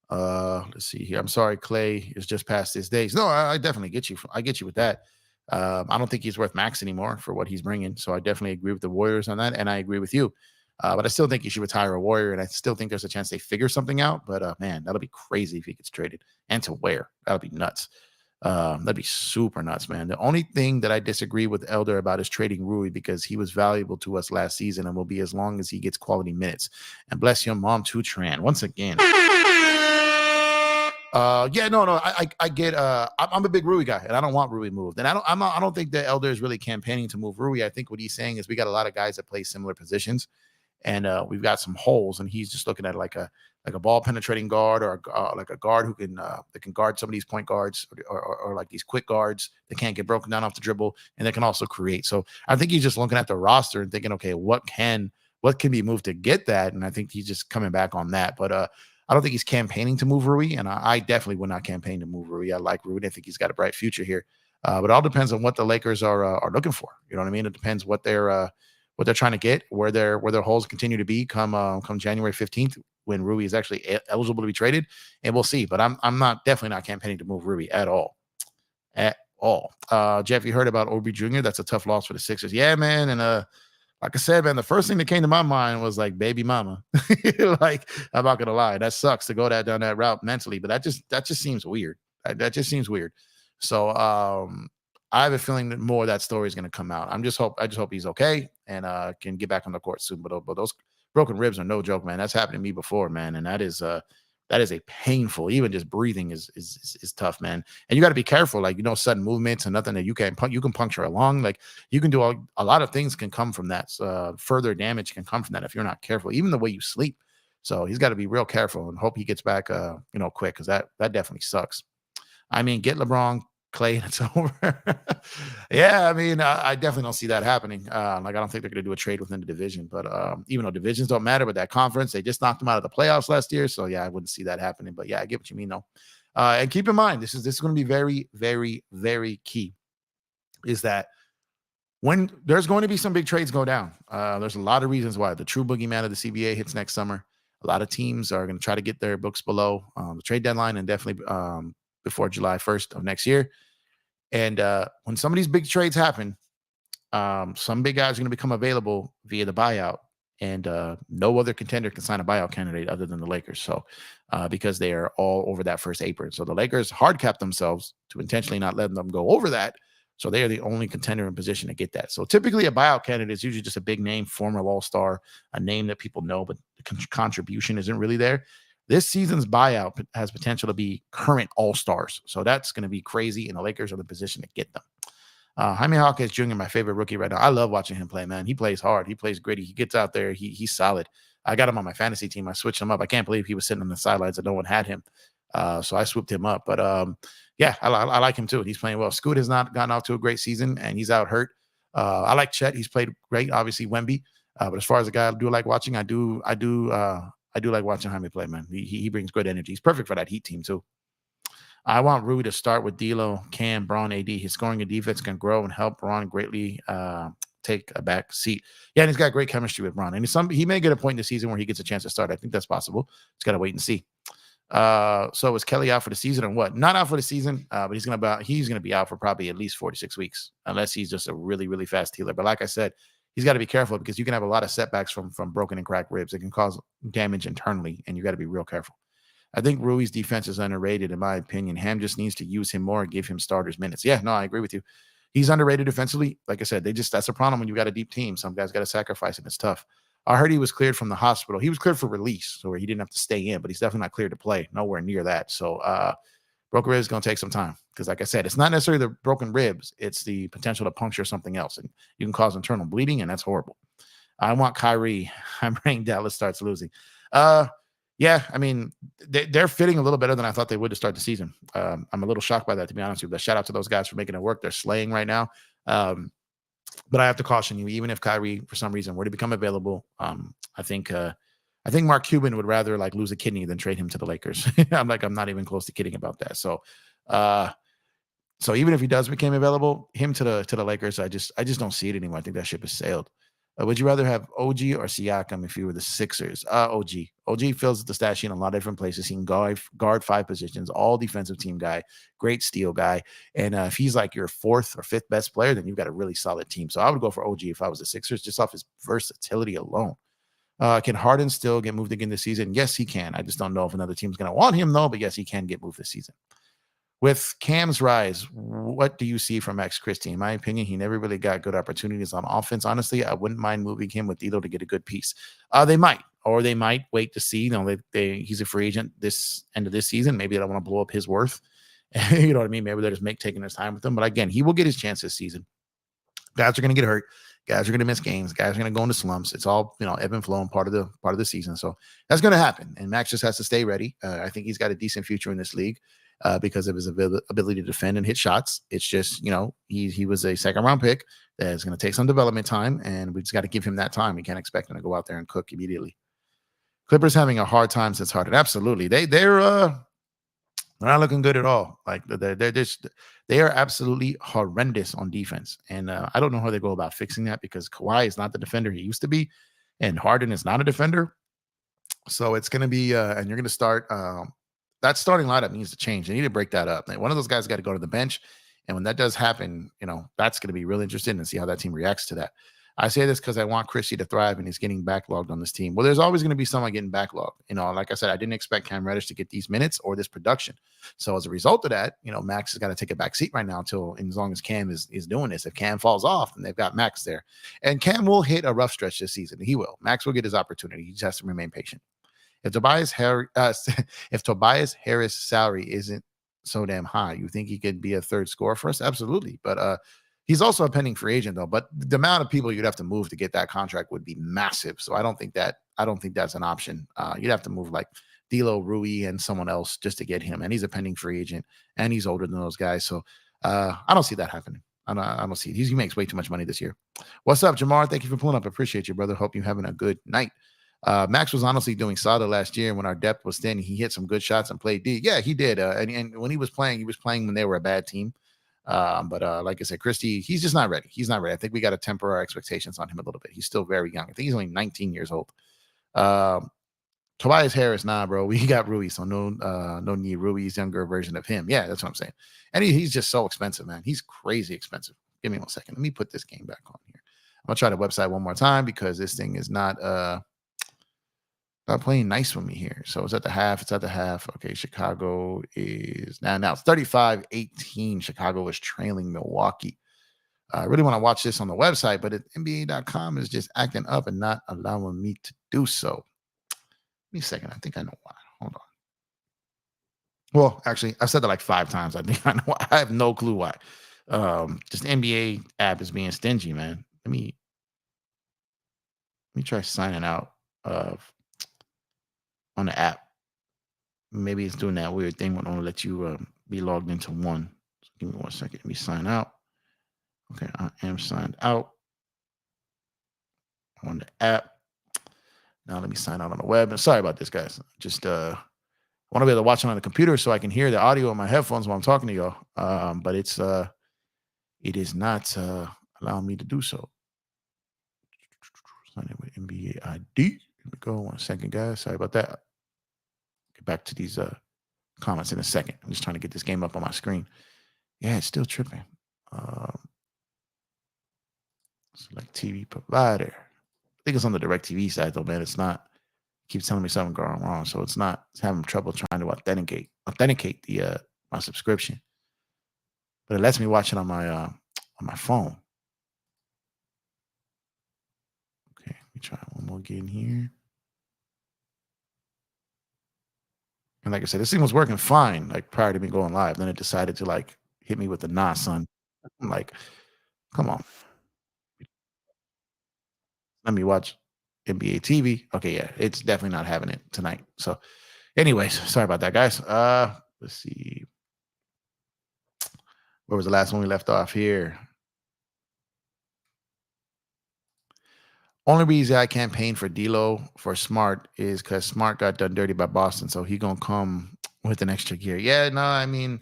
Let's see here. I'm sorry, Clay is just past his days. No, I definitely get you. I get you with that. I don't think he's worth max anymore for what he's bringing. So I definitely agree with the Warriors on that, and I agree with you. But I still think you should retire a Warrior, and I still think there's a chance they figure something out. But man, that'll be crazy if he gets traded, and to where? That'll be nuts. That'd be super nuts, man. The only thing that I disagree with Elder about is trading Rui, because he was valuable to us last season and will be as long as he gets quality minutes. And bless your mom too, Tran. Once again. Yeah, no, I get. I'm a big Rui guy, and I don't want Rui moved. And I don't think that Elder is really campaigning to move Rui. I think what he's saying is we got a lot of guys that play similar positions, and we've got some holes, and he's just looking at like a ball penetrating guard, or like a guard who can that can guard some of these point guards, or like these quick guards that can't get broken down off the dribble, and that can also create. So I think he's just looking at the roster and thinking, okay, what can be moved to get that? And I think he's just coming back on that. But I don't think he's campaigning to move Rui, and I definitely would not campaign to move Rui. I like Rui. I think he's got a bright future here. But it all depends on what the Lakers are looking for. You know what I mean? It depends what they're trying to get, where their holes continue to be come January 15th, when Rui is actually eligible to be traded, and we'll see. But I'm definitely not campaigning to move Rui at all. At all. Jeff, you heard about Obi Jr.? That's a tough loss for the Sixers. Yeah, man. And like I said, man, the first thing that came to my mind was like baby mama. Like, I'm not gonna lie, that sucks to go down that route mentally, but that just seems weird. That just seems weird. So I have a feeling that more of that story is gonna come out. I just hope he's okay and can get back on the court soon. But those broken ribs are no joke, man. That's happened to me before, man, and that is a painful. Even just breathing is tough, man. And you got to be careful, like, sudden movements and nothing that you can puncture a lung. Like, you can do a lot of things can come from that. Further damage can come from that if you're not careful, even the way you sleep. So he's got to be real careful and hope he gets back, quick, because that definitely sucks. I mean, get LeBron, Clay, and it's over. Yeah, I mean, I definitely don't see that happening. I don't think they're going to do a trade within the division. But even though divisions don't matter, but that conference, they just knocked them out of the playoffs last year. So yeah, I wouldn't see that happening. But yeah, I get what you mean, though. And keep in mind, this is going to be very, very, very key. Is that when there's going to be some big trades go down? There's a lot of reasons why. The true boogeyman of the CBA hits next summer. A lot of teams are going to try to get their books below the trade deadline, and definitely before July 1st of next year. And when some of these big trades happen, some big guys are going to become available via the buyout, and no other contender can sign a buyout candidate other than the Lakers. So because they are all over that first apron. So the Lakers hard cap themselves to intentionally not letting them go over that. So they are the only contender in position to get that. So typically a buyout candidate is usually just a big name, former all-star, a name that people know, but the contribution isn't really there. This season's buyout has potential to be current all-stars. So that's going to be crazy, and the Lakers are in the position to get them. Jaime Jaquez Jr., my favorite rookie right now. I love watching him play, man. He plays hard. He plays gritty. He gets out there. He's solid. I got him on my fantasy team. I switched him up. I can't believe he was sitting on the sidelines and no one had him. So I swooped him up. But yeah, I like him too. He's playing well. Scoot has not gotten off to a great season, and he's out hurt. I like Chet. He's played great. Obviously, Wemby. But as far as a guy I do like watching, I do like watching Jaime play, man. He brings good energy. He's perfect for that Heat team too. I want Rui to start with D'Lo, Cam, Braun, AD. His scoring and defense can grow and help Braun greatly take a back seat. Yeah, and he's got great chemistry with Braun. And he may get a point in the season where he gets a chance to start. I think that's possible. Just got to wait and see. So is Kelly out for the season or what? Not out for the season, but he's gonna be out for probably at least 4 to 6 weeks, unless he's just a really, really fast healer. But like I said, he's got to be careful because you can have a lot of setbacks from broken and cracked ribs. It can cause damage internally, and you got to be real careful. I think Rui's defense is underrated, in my opinion. Ham just needs to use him more and give him starters minutes. Yeah, no, I agree with you. He's underrated defensively. Like I said, that's a problem when you got a deep team. Some guys got to sacrifice, and it's tough. I heard he was cleared from the hospital. He was cleared for release, so where he didn't have to stay in, but he's definitely not cleared to play. Nowhere near that. So broken ribs is going to take some time because, like I said, it's not necessarily the broken ribs. It's the potential to puncture something else, and you can cause internal bleeding, and that's horrible. I want Kyrie. I'm praying Dallas starts losing. Yeah, I mean, they're fitting a little better than I thought they would to start the season. I'm a little shocked by that, to be honest with you. But shout out to those guys for making it work. They're slaying right now. But I have to caution you, even if Kyrie, for some reason, were to become available, I think Mark Cuban would rather like lose a kidney than trade him to the Lakers. I'm not even close to kidding about that. So even if he does become available, him to the Lakers, I just don't see it anymore. I think that ship has sailed. Would you rather have OG or Siakam if you were the Sixers? OG. OG fills the stat sheet in a lot of different places. He can guard 5 positions, all defensive team guy, great steal guy. And if he's like your 4th or 5th best player, then you've got a really solid team. So I would go for OG if I was the Sixers, just off his versatility alone. Can Harden still get moved again this season? Yes, he can. I just don't know if another team's going to want him, though. But yes, he can get moved this season. With Cam's rise, what do you see from Max Christie? In my opinion, he never really got good opportunities on offense. Honestly, I wouldn't mind moving him with D'Lo to get a good piece. They might wait to see. He's a free agent this end of this season. Maybe they don't want to blow up his worth. You know what I mean? Maybe they're just taking his time with him. But again, he will get his chance this season. Guys are going to get hurt. Guys are going to miss games. Guys are going to go into slumps. It's all ebb and flow and part of the season. So that's going to happen. And Max just has to stay ready. I think he's got a decent future in this league. Because of his ability to defend and hit shots. It's just, he was a 2nd-round pick that's going to take some development time, and we just got to give him that time. We can't expect him to go out there and cook immediately. Clippers having a hard time since Harden. Absolutely. They're not looking good at all. Like they are absolutely horrendous on defense. And I don't know how they go about fixing that because Kawhi is not the defender he used to be, and Harden is not a defender. So it's going to be, and you're going to start, that starting lineup needs to change. They need to break that up. One of those guys got to go to the bench. And when that does happen, that's going to be really interesting and see how that team reacts to that. I say this because I want Christie to thrive, and he's getting backlogged on this team. Well, there's always going to be someone getting backlogged. Like I said, I didn't expect Cam Reddish to get these minutes or this production. So as a result of that, Max has got to take a back seat right now as long as Cam is doing this. If Cam falls off, then they've got Max there. And Cam will hit a rough stretch this season. He will. Max will get his opportunity. He just has to remain patient. If Tobias Harris' salary isn't so damn high, you think he could be a 3rd scorer for us? Absolutely. But he's also a pending free agent, though. But the amount of people you'd have to move to get that contract would be massive. So I don't think that's an option. You'd have to move like D'Lo, Rui, and someone else just to get him. And he's a pending free agent, and he's older than those guys. So I don't see that happening. I don't see it. He makes way too much money this year. What's up, Jamar? Thank you for pulling up. I appreciate you, brother. Hope you're having a good night. Max was honestly doing solid last year when our depth was thin. He hit some good shots and played D. Yeah, he did. And when he was playing when they were a bad team. But like I said, Christie, he's just not ready. He's not ready. I think we got to temper our expectations on him a little bit. He's still very young. I think he's only 19 years old. Tobias Harris, nah, bro. We got Rui, so no need. Rui's younger version of him. Yeah, that's what I'm saying. And he's just so expensive, man. He's crazy expensive. Give me 1 second. Let me put this game back on here. I'm gonna try the website one more time because this thing is not playing nice with me here. So it's at the half. Okay, Chicago is now it's 35-18. Chicago is trailing Milwaukee. I really want to watch this on the website, but NBA.com is just acting up and not allowing me to do so. Give me a second. I think I know why. Hold on. Well, actually, I've said that like 5 times. I think I know why. I have no clue why. Just the NBA app is being stingy, man. Let me try signing out on the app. Maybe it's doing that weird thing when it will let you be logged into one. So give me 1 second. Let me sign out. Okay, I am signed out on the app. Now let me sign out on the web. And sorry about this, guys. Just want to be able to watch it on the computer so I can hear the audio on my headphones while I'm talking to y'all. But it is not allowing me to do so. Sign in with NBA ID. Here we go. 1 second, guys. Sorry about that. Get back to these comments in a second. I'm just trying to get this game up on my screen. Yeah, it's still tripping. Select TV provider. I think it's on the DirecTV side though, man. It's not. It keeps telling me something going wrong, so it's not. It's having trouble trying to authenticate the my subscription. But it lets me watch it on my phone. Okay, let me try one more again here. And like I said, this thing was working fine, like prior to me going live. Then it decided to like hit me with the nah, son. I'm like, come on, let me watch NBA TV. Okay, yeah, it's definitely not having it tonight. So, anyways, sorry about that, guys. Let's see. Where was the last one we left off here? Only reason I campaigned for D'Lo for Smart is because Smart got done dirty by Boston, so he gonna come with an extra gear. Yeah, no, I mean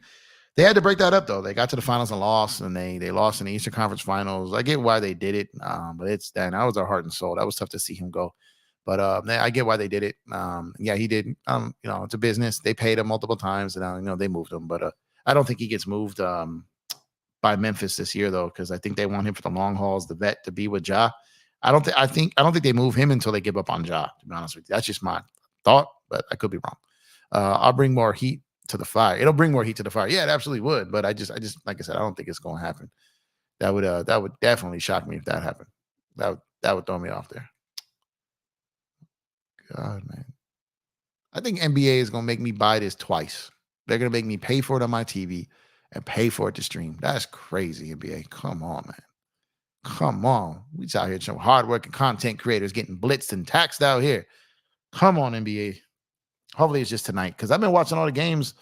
they had to break that up though. They got to the finals and lost, and they lost in the Eastern Conference Finals. I get why they did it, but that was our heart and soul. That was tough to see him go, but I get why they did it. Yeah, he did. It's a business. They paid him multiple times, and they moved him, but I don't think he gets moved by Memphis this year though, because I think they want him for the long hauls, the vet to be with Ja. I don't think they move him until they give up on Ja, to be honest with you. That's just my thought, but I could be wrong. I'll bring more heat to the fire. It'll bring more heat to the fire. Yeah, it absolutely would. But I just like I said, I don't think it's going to happen. That would definitely shock me if that happened. That would throw me off there. God, man. I think NBA is going to make me buy this twice. They're going to make me pay for it on my TV and pay for it to stream. That's crazy, NBA. Come on, man. Come on. We out here some hardworking content creators getting blitzed and taxed out here. Come on, NBA. Hopefully it's just tonight because I've been watching all the games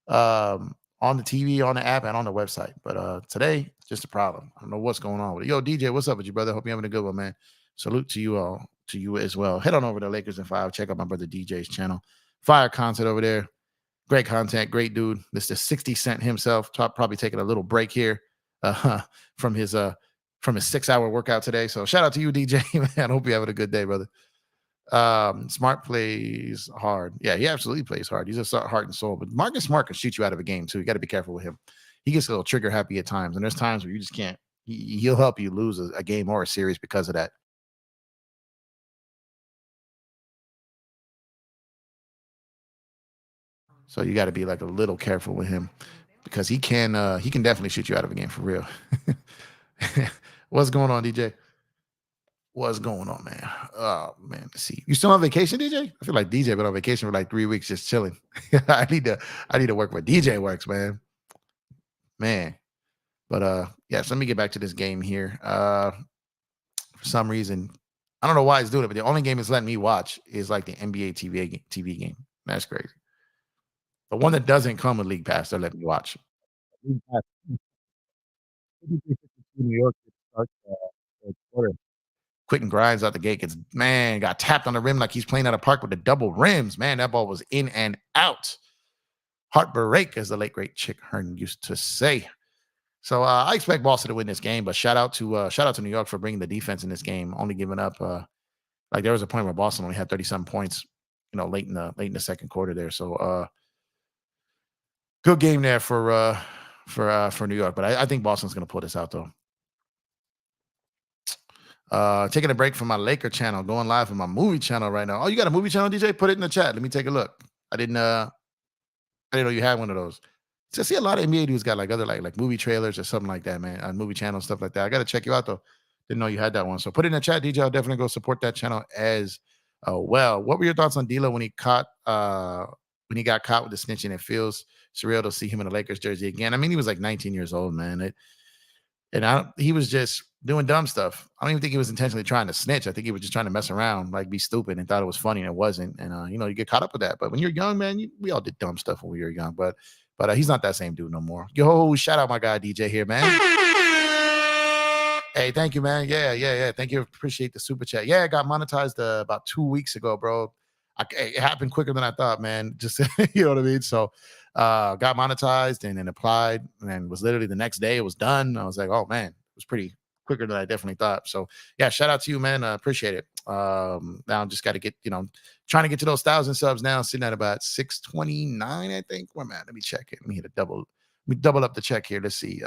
on the TV, on the app, and on the website. But today, just a problem. I don't know what's going on with it. Yo, DJ, what's up with you, brother? Hope you're having a good one, man. Salute to you all, to you as well. Head on over to Lakers in 5. Check out my brother DJ's channel. Fire content over there. Great content, great dude. Mr. 60 Cent himself. Probably taking a little break here from his 6-hour workout today. So shout out to you, DJ, man. Hope you're having a good day, brother. Smart plays hard. Yeah, he absolutely plays hard. He's a heart and soul. But Marcus Smart can shoot you out of a game too. You got to be careful with him. He gets a little trigger happy at times, and there's times where you just can't. He'll help you lose a game or a series because of that. So you got to be like a little careful with him because he can definitely shoot you out of a game for real. What's going on, DJ? What's going on, man? Oh man, let's see. You still on vacation, DJ? I feel like DJ been on vacation for like 3 weeks just chilling. I need to work where DJ works, man. Man. But yeah, so let me get back to this game here. For some reason, I don't know why it's doing it, but the only game it's letting me watch is like the NBA TV game. That's crazy. The one that doesn't come with League Pass, they're letting me watch. League Pass. New York starts quarter. Quitting grinds out the gate. Got tapped on the rim like he's playing at a park with the double rims. Man, that ball was in and out. Heartbreak, as the late great Chick Hearn used to say. So I expect Boston to win this game, but shout out to New York for bringing the defense in this game. Only giving up like there was a point where Boston only had 30-some points, late in the second quarter there. So good game there for New York, but I think Boston's going to pull this out though. Taking a break from my Laker channel, going live on my movie channel right now. Oh, you got a movie channel, DJ? Put it in the chat. Let me take a look. I didn't know you had one of those. So I see a lot of NBA dudes got like other like movie trailers or something like that, man. On movie channels, stuff like that. I got to check you out though. Didn't know you had that one. So put it in the chat, DJ. I'll definitely go support that channel as well. What were your thoughts on D'Lo when he got caught with the snitching? It feels surreal to see him in a Lakers jersey again. I mean, he was like 19 years old, man. He was just doing dumb stuff. I don't even think he was intentionally trying to snitch. I think he was just trying to mess around, like be stupid, and thought it was funny, and it wasn't. And you get caught up with that. But when you're young, man, we all did dumb stuff when we were young. But he's not that same dude no more. Yo, shout out my guy DJ here, man. Hey, thank you, man. Yeah. Thank you. Appreciate the super chat. Yeah, it got monetized about 2 weeks ago, bro. It happened quicker than I thought, man. Just you know what I mean. So got monetized and then applied, and then was literally the next day it was done. I was like, oh man, it was pretty quicker than I definitely thought. So yeah, shout out to you, man. Appreciate it. Now just got to get, trying to get to those 1,000 subs now, sitting at about 629, I think. Where am I? Let me check it. Let me hit a double. Let me double up the check here. Let's see.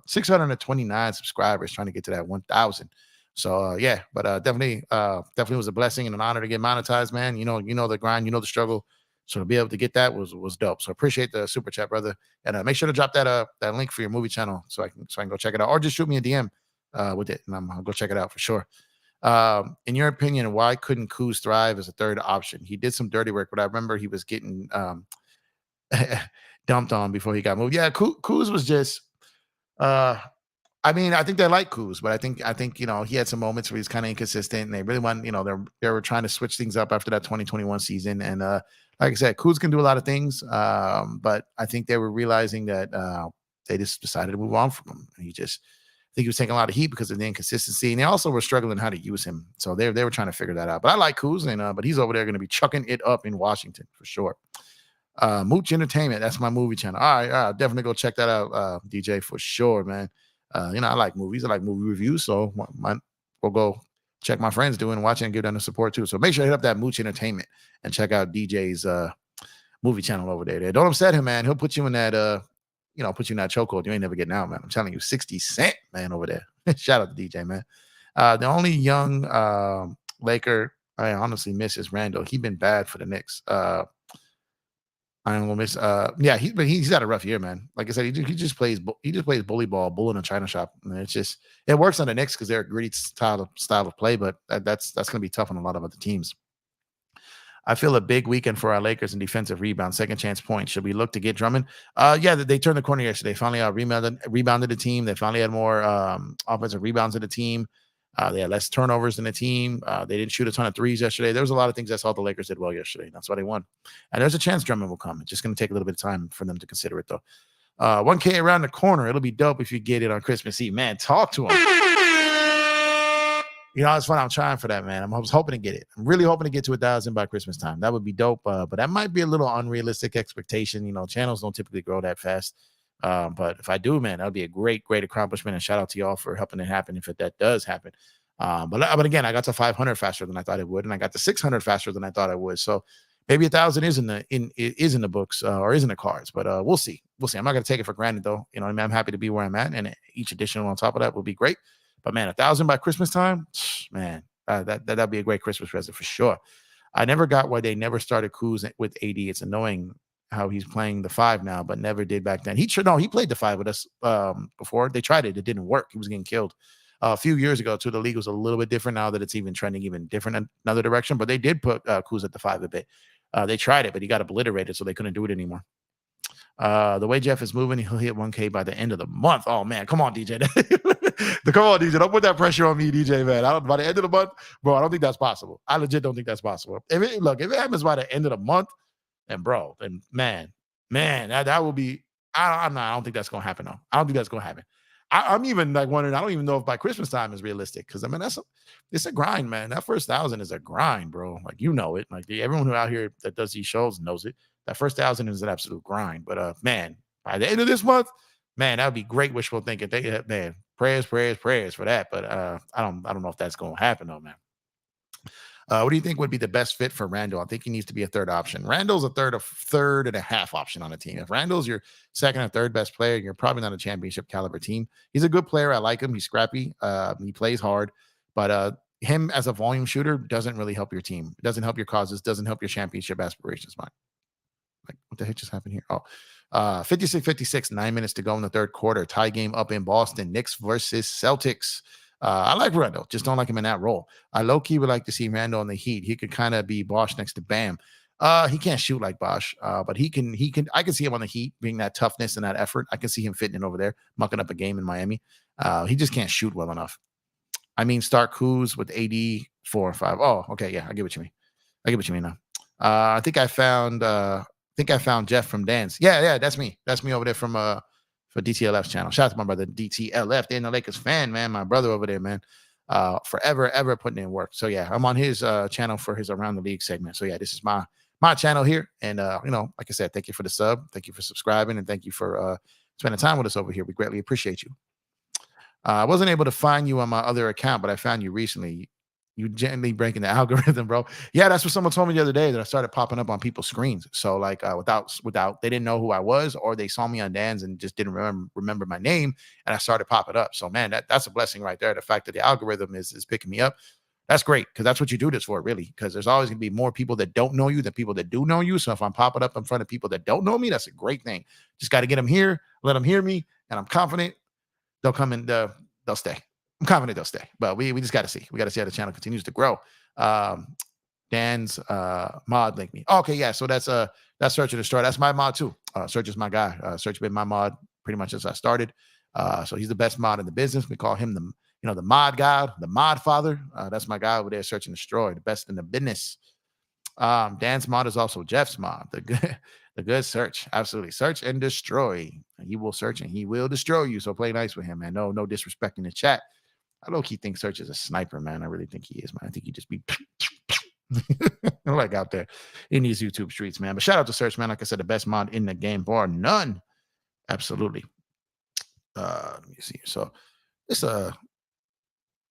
629 subscribers, trying to get to that 1,000. So yeah, but definitely was a blessing and an honor to get monetized, man. You know the grind, you know the struggle. So to be able to get that was dope. So appreciate the super chat, brother. And make sure to drop that link for your movie channel so I can go check it out, or just shoot me a DM with it, and I'll go check it out for sure. In your opinion, why couldn't Kuz thrive as a third option? He did some dirty work, but I remember he was getting dumped on before he got moved. Yeah, Kuz was just. I mean, I think they like Kuz, but I think he had some moments where he's kind of inconsistent, and they really want they were trying to switch things up after that 2021 season, and like I said, Kuz can do a lot of things, but I think they were realizing that they just decided to move on from him. And I think he was taking a lot of heat because of the inconsistency, and they also were struggling how to use him. So they were trying to figure that out. But I like Kuz, and but he's over there going to be chucking it up in Washington for sure. Mooch Entertainment, that's my movie channel. All right, definitely go check that out, DJ, for sure, man. I like movies. I like movie reviews, so we'll go check my friends doing, watching, and give them the support too. So make sure to hit up that Mooch Entertainment and check out DJ's movie channel over there. Don't upset him, man. He'll put you in that put you in that chokehold. You ain't never getting out, man. I'm telling you, 60 Cent, man, over there. Shout out to DJ, man. The only young Laker I honestly miss is Randall. He's been bad for the Knicks. I'm gonna miss. He's had a rough year, man. Like I said, he just plays bully ball, bull in a china shop. And it works on the Knicks because they're a gritty style of play, but that's gonna be tough on a lot of other teams. I feel a big weekend for our Lakers in defensive rebound, second chance points. Should we look to get Drummond? Yeah, they turned the corner yesterday. Finally rebounded the team. They finally had more offensive rebounds in the team. They had less turnovers in the team. They didn't shoot a ton of threes yesterday. There was a lot of things I saw the Lakers did well yesterday. That's why they won. And there's a chance Drummond will come. It's just going to take a little bit of time for them to consider it, though. 1K around the corner. It'll be dope if you get it on Christmas Eve. Man, talk to him. It's fun. I'm trying for that, man. I was hoping to get it. I'm really hoping to get to 1,000 by Christmas time. That would be dope. But that might be a little unrealistic expectation. Channels don't typically grow that fast. But if I do, man, that would be a great, great accomplishment. And shout out to y'all for helping it happen if that does happen. But again, I got to 500 faster than I thought it would, and I got to 600 faster than I thought I would. So maybe 1,000 is in the books or is in the cards. But we'll see. I'm not going to take it for granted, though. I'm happy to be where I'm at, and each additional on top of that will be great. But man, 1,000 by Christmas time, man, that'd be a great Christmas present for sure. I never got why they never started Kuz with AD. It's annoying how he's playing the 5 now, but never did back then. He played the 5 with us before. They tried it. It didn't work. He was getting killed. A few years ago, too, the league was a little bit different now that it's even trending even different in another direction. But they did put Kuz at the 5 a bit. They tried it, but he got obliterated, so they couldn't do it anymore. The way Jeff is moving, he'll hit 1K by the end of the month. Oh, man. Come on, DJ. Come on, DJ. Don't put that pressure on me, DJ, man. By the end of the month, bro, I don't think that's possible. I legit don't think that's possible. If it happens by the end of the month, then man, that will be – I don't think that's going to happen, though. I don't think that's going to happen. I'm even like wondering, I don't even know if by Christmas time is realistic because, it's a grind, man. That first 1,000 is a grind, bro. Like, you know it. Like, everyone who out here that does these shows knows it. That first 1,000 is an absolute grind. But, man, by the end of this month, man, that would be great wishful thinking. Man, prayers for that. But I don't know if that's going to happen, though, man. What do you think would be the best fit for Randall? I think he needs to be a third option. Randall's a third and a half option on a team. If Randall's your second or third best player, you're probably not a championship caliber team. He's a good player. I like him. He's scrappy. He plays hard. But him as a volume shooter doesn't really help your team. It doesn't help your causes. Doesn't help your championship aspirations. Mine. Like, what the heck just happened here? 56-56, 9 minutes to go in the third quarter. Tie game up in Boston. Knicks versus Celtics. I like Randall, just don't like him in that role. I low-key would like to see Randall in the Heat. He could kind of be Bosh next to Bam. He can't shoot like Bosh, but he can. I can see him on the Heat, being that toughness and that effort. I can see him fitting in over there, mucking up a game in Miami. He just can't shoot well enough. Start Kuz with AD 4 or 5. Oh, okay, yeah, I get what you mean now. I think I found Jeff from Dance. Yeah, that's me. That's me over there from for DTLF's channel. Shout out to my brother DTLF. They're the Lakers fan, man. My brother over there, man. Forever, ever putting in work. So yeah, I'm on his channel for his Around the League segment. So yeah, this is my channel here. And like I said, thank you for the sub. Thank you for subscribing, and thank you for spending time with us over here. We greatly appreciate you. I wasn't able to find you on my other account, but I found you recently. You gently breaking the algorithm, bro. Yeah, that's what someone told me the other day, that I started popping up on people's screens. So like without they didn't know who I was, or they saw me on Dan's and just didn't remember my name, and I started popping up. So man, that's a blessing right there. The fact that the algorithm is picking me up. That's great, because that's what you do this for, really. Because there's always going to be more people that don't know you than people that do know you. So if I'm popping up in front of people that don't know me, that's a great thing. Just got to get them here, let them hear me, and I'm confident they'll come in. They'll stay. I'm confident they'll stay. But we just got to see. We got to see how the channel continues to grow. Dan's mod linked me. Okay, yeah. So that's Search and Destroy. That's my mod too. Search is my guy. Search been my mod pretty much since I started. So he's the best mod in the business. We call him the mod god, the mod father. That's my guy over there, Search and Destroy, the best in the business. Dan's mod is also Jeff's mod. The good Search. Absolutely. Search and Destroy. He will search and he will destroy you. So play nice with him, man. No disrespect in the chat. I low-key think Search is a sniper, man. I really think he is, man. I think he just be like out there in these YouTube streets, man. But shout out to Search, man. Like I said, the best mod in the game, bar none. Absolutely. Let me see. So this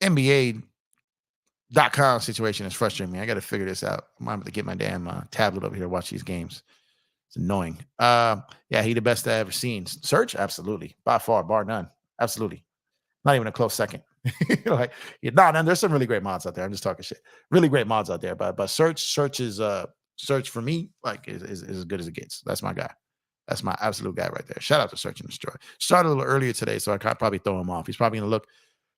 NBA.com situation is frustrating me. I got to figure this out. I'm going to get my damn tablet over here to watch these games. It's annoying. Yeah, he the best I've ever seen. Search, absolutely. By far, bar none. Absolutely. Not even a close second. There's some really great mods out there. I'm just talking shit. Really great mods out there. But Search is Search for me, like is as good as it gets. That's my guy. That's my absolute guy right there. Shout out to Search and Destroy. Started a little earlier today, so I can't probably throw him off. He's probably gonna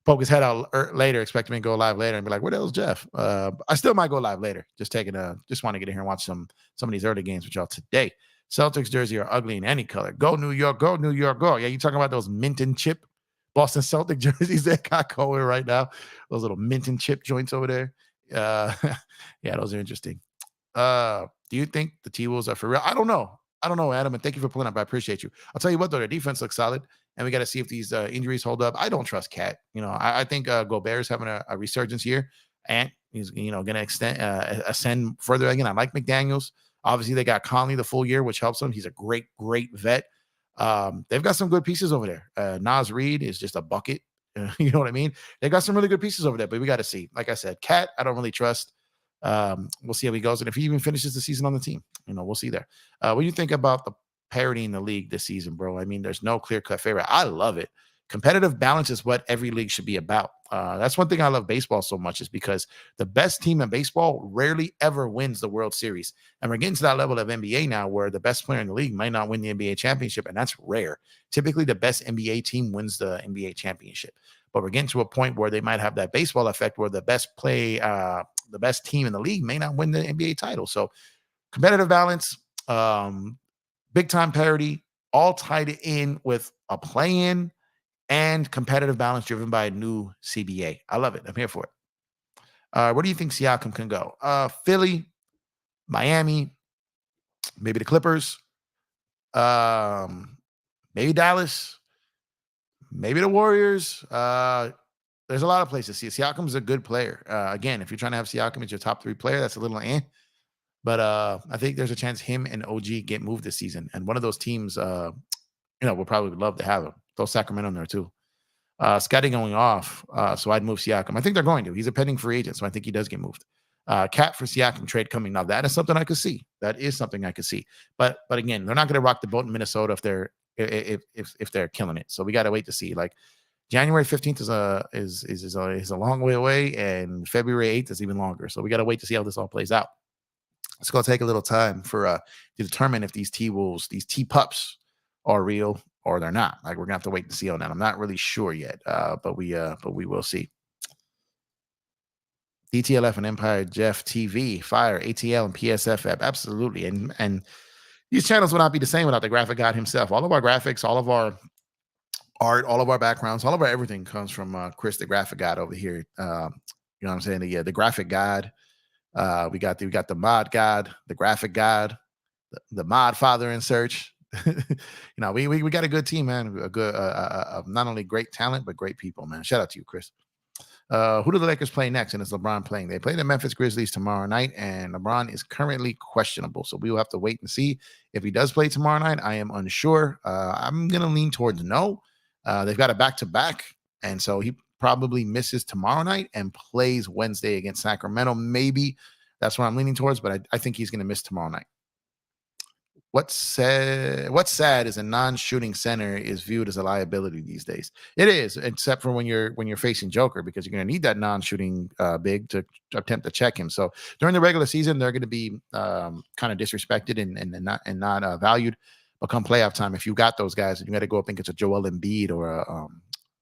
poke his head out later, expecting me to go live later, and be like, "Where the hell's Jeff?" I still might go live later. Just want to get in here and watch some of these early games with y'all today. Celtics jersey are ugly in any color. Go New York, go New York, go. Yeah, you talking about those mint and chip Boston Celtic jerseys that got going right now? Those little mint and chip joints over there. Yeah, those are interesting. Do you think the T-Wolves are for real? I don't know, Adam, and thank you for pulling up. I appreciate you. I'll tell you what, though, their defense looks solid, and we got to see if these injuries hold up. I don't trust Cat. I think Gobert is having a resurgence here, and he's going to ascend further again. I like McDaniels. Obviously, they got Conley the full year, which helps them. He's a great vet. They've got some good pieces over there. Nas Reed is just a bucket. You know what I mean? They've got some really good pieces over there, but we got to see. Like I said, Cat, I don't really trust. We'll see how he goes, and if he even finishes the season on the team, we'll see there. What do you think about the parity in the league this season, bro? I mean, there's no clear-cut favorite. I love it. Competitive balance is what every league should be about. That's one thing I love baseball so much, is because the best team in baseball rarely ever wins the World Series. And we're getting to that level of NBA now where the best player in the league might not win the NBA championship, and that's rare. Typically, the best NBA team wins the NBA championship. But we're getting to a point where they might have that baseball effect where the best team in the league may not win the NBA title. So competitive balance, big time parity, all tied in with a play-in and competitive balance driven by a new CBA. I love it. I'm here for it. Where do you think Siakam can go? Philly, Miami, maybe the Clippers, maybe Dallas, maybe the Warriors. There's a lot of places. Siakam's a good player. Again, if you're trying to have Siakam as your top 3 player, that's a little But I think there's a chance him and OG get moved this season. And one of those teams, will probably love to have him. Throw Sacramento in there too. Scotty going off, so I'd move Siakam. I think they're going to. He's a pending free agent, so I think he does get moved. Cat for Siakam trade coming. Now, that is something I could see. That is something I could see. But again, they're not going to rock the boat in Minnesota if they're killing it. So we got to wait to see. Like, January 15th is a long way away, and February 8th is even longer. So we got to wait to see how this all plays out. It's going to take a little time to determine if these T-Wolves, these T-Pups, are real or they're not. Like, we're going to have to wait to see on that. I'm not really sure yet, but we will see. DTLF and EmpireJeff TV, Fire, ATL, and PSF app. Absolutely. And these channels would not be the same without the graphic god himself. All of our graphics, all of our art, all of our backgrounds, all of our everything comes from Chris, the graphic god over here. You know what I'm saying? The graphic god. We got the mod god, the graphic god, the mod father in search. We got a good team, man. A good, not only great talent but great people, man. Shout out to you, Chris. Who do the Lakers play next? And is LeBron playing? They play the Memphis Grizzlies tomorrow night, and LeBron is currently questionable. So we will have to wait and see if he does play tomorrow night. I am unsure. I'm gonna lean towards no. They've got a back-to-back, And so he probably misses tomorrow night and plays Wednesday against Sacramento. Maybe that's what I'm leaning towards, but I think he's going to miss tomorrow night. What's sad is a non-shooting center is viewed as a liability these days. It is, except for when you're facing Joker, because you're going to need that non-shooting big to attempt to check him. So during the regular season, they're going to be kind of disrespected and not valued. But come playoff time, if you got those guys, you got to go up against a Joel Embiid or a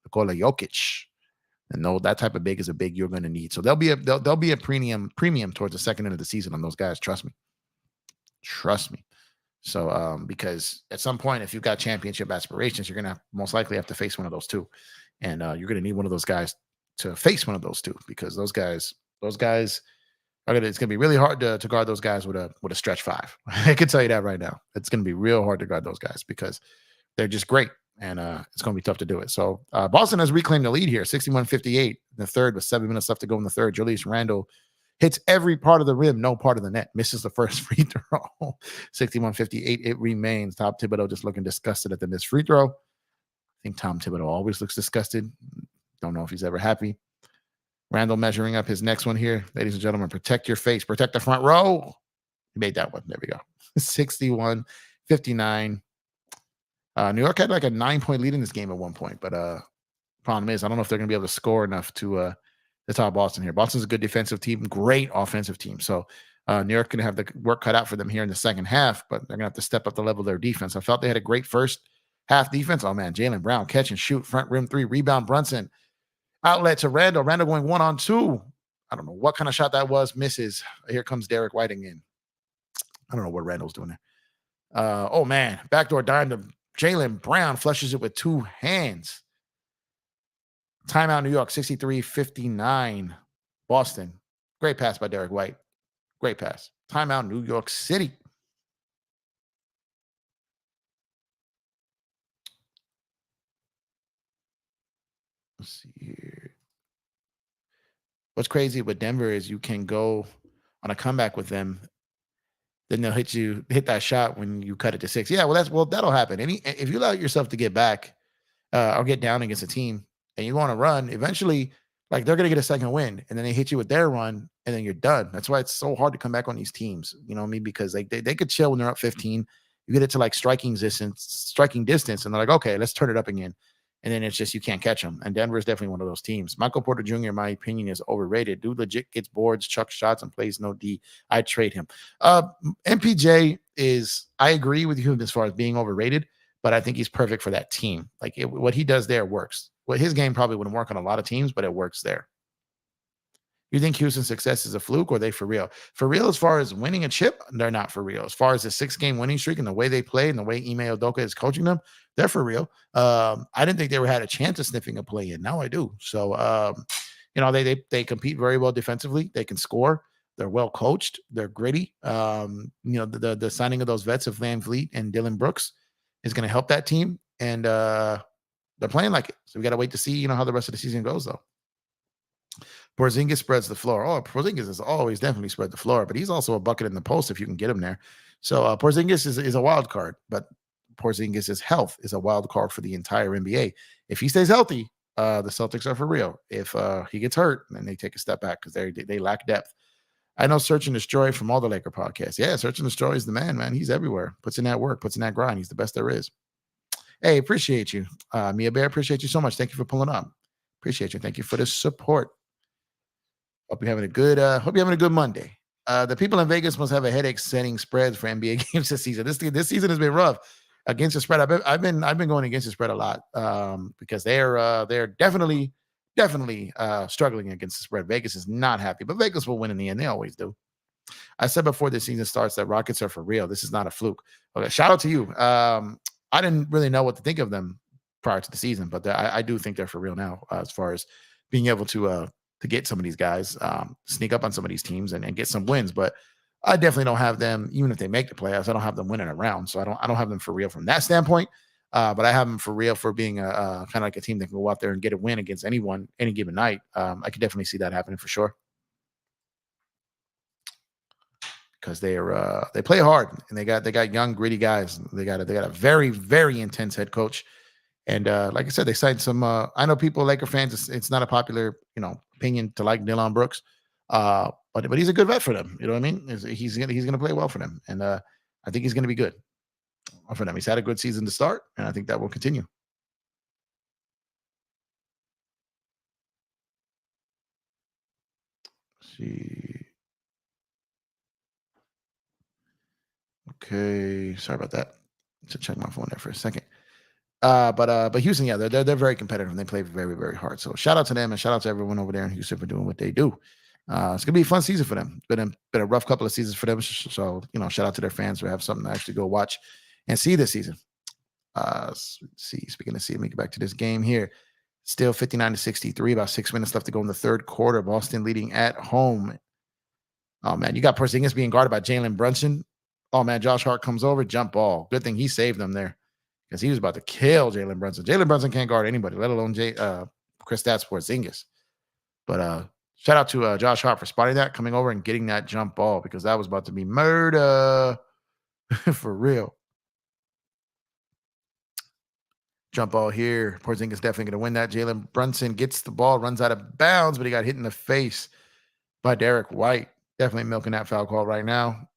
Nikola Jokic, and no, that type of big is a big you're going to need. So there'll be a premium towards the second end of the season on those guys. Trust me. So, because at some point, if you've got championship aspirations, you're going to most likely have to face one of those two. And you're going to need one of those guys to face one of those two, because those guys it's going to be really hard to guard those guys with a stretch five. I can tell you that right now. It's going to be real hard to guard those guys because they're just great. And it's going to be tough to do it. So Boston has reclaimed the lead here, 61-58 in the third with 7 minutes left to go in the third. Julius Randle hits every part of the rim, no part of the net. Misses the first free throw. 61-58. It remains. Tom Thibodeau just looking disgusted at the missed free throw. I think Tom Thibodeau always looks disgusted. Don't know if he's ever happy. Randall measuring up his next one here. Ladies and gentlemen, protect your face. Protect the front row. He made that one. There we go. 61-59. New York had like a 9-point lead in this game at one point. But problem is, I don't know if they're going to be able to score enough to top Boston here. Boston's a good defensive team, great offensive team. So New York going to have the work cut out for them here in the second half, but they're going to have to step up the level of their defense. I felt they had a great first half defense. Oh, man, Jaylen Brown, catch and shoot, front rim three, rebound Brunson, outlet to Randall. Randall going 1-on-2. I don't know what kind of shot that was. Misses. Here comes Derek White again. I don't know what Randall's doing there. Oh, man, backdoor dime to Jaylen Brown, flushes it with two hands. Timeout, New York, 63-59. Boston. Great pass by Derek White. Great pass. Timeout, New York City. Let's see here. What's crazy with Denver is you can go on a comeback with them. Then they'll hit that shot when you cut it to 6. Yeah, that'll happen. If you allow yourself to get back or get down against a team, and you want to run, eventually, like they're going to get a second win, and then they hit you with their run, and then you're done. That's why it's so hard to come back on these teams. You know what I mean? Because like they could chill when they're up 15. You get it to like striking distance, and they're like, okay, let's turn it up again. And then it's just you can't catch them. And Denver is definitely one of those teams. Michael Porter Jr., in my opinion, is overrated. Dude legit gets boards, chucks shots, and plays no D. I trade him. MPJ is, I agree with you as far as being overrated, but I think he's perfect for that team. Like what he does there works. Well, his game probably wouldn't work on a lot of teams, but it works there. You think Houston's success is a fluke, or are they for real? For real, as far as winning a chip, they're not for real. As far as the 6-game winning streak and the way they play and the way Ime Udoka is coaching them, they're for real. I didn't think they ever had a chance of sniffing a play in. Now I do. So, they compete very well defensively. They can score. They're well coached. They're gritty. The signing of those vets of Van Vliet and Dylan Brooks is going to help that team. And they're playing like it. So we got to wait to see, how the rest of the season goes, though. Porzingis spreads the floor. Oh, Porzingis has always definitely spread the floor, but he's also a bucket in the post if you can get him there. So Porzingis is a wild card, but Porzingis' health is a wild card for the entire NBA. If he stays healthy, the Celtics are for real. If he gets hurt, then they take a step back because they lack depth. I know Search and Destroy from all the Laker podcasts. Yeah, Search and Destroy is the man. He's everywhere. Puts in that work, puts in that grind. He's the best there is. Hey, appreciate you. Mia Bear, appreciate you so much. Thank you for pulling up. Appreciate you. Thank you for the support. Hope you're having a good Monday. The people in Vegas must have a headache setting spreads for NBA games this season. This season has been rough against the spread. I've been going against the spread a lot because they're definitely struggling against the spread. Vegas is not happy, but Vegas will win in the end. They always do. I said before the season starts that Rockets are for real. This is not a fluke. Okay, shout out to you. I didn't really know what to think of them prior to the season, but I do think they're for real now as far as being able to get some of these guys, sneak up on some of these teams and get some wins. But I definitely don't have them, even if they make the playoffs, I don't have them winning a round. So I don't have them for real from that standpoint. But I have them for real for being a kind of like a team that can go out there and get a win against anyone any given night. I could definitely see that happening for sure. Because they play hard and they got young gritty guys. They got a very, very intense head coach And like I said, they signed some. I know people, Laker fans, it's not a popular, opinion to like Dillon Brooks, but he's a good vet for them. You know what I mean? He's gonna play well for them, and I think he's gonna be good for them. He's had a good season to start, and I think that will continue. See, okay, sorry about that. To check my phone there for a second. But Houston, yeah, they're very competitive and they play very, very hard. So shout out to them and shout out to everyone over there in Houston for doing what they do. It's gonna be a fun season for them. Been a rough couple of seasons for them. So shout out to their fans who have something to actually go watch and see this season. Let's see. Speaking of see, let me get back to this game here. Still 59-63, about 6 minutes left to go in the third quarter. Boston leading at home. Oh man, you got Porzingis being guarded by Jalen Brunson. Oh man, Josh Hart comes over, jump ball. Good thing he saved them there because he was about to kill Jalen Brunson. Jalen Brunson can't guard anybody, let alone Kristaps Porzingis. But shout out to Josh Hart for spotting that, coming over and getting that jump ball because that was about to be murder for real. Jump ball here. Porzingis definitely going to win that. Jalen Brunson gets the ball, runs out of bounds, but he got hit in the face by Derek White. Definitely milking that foul call right now.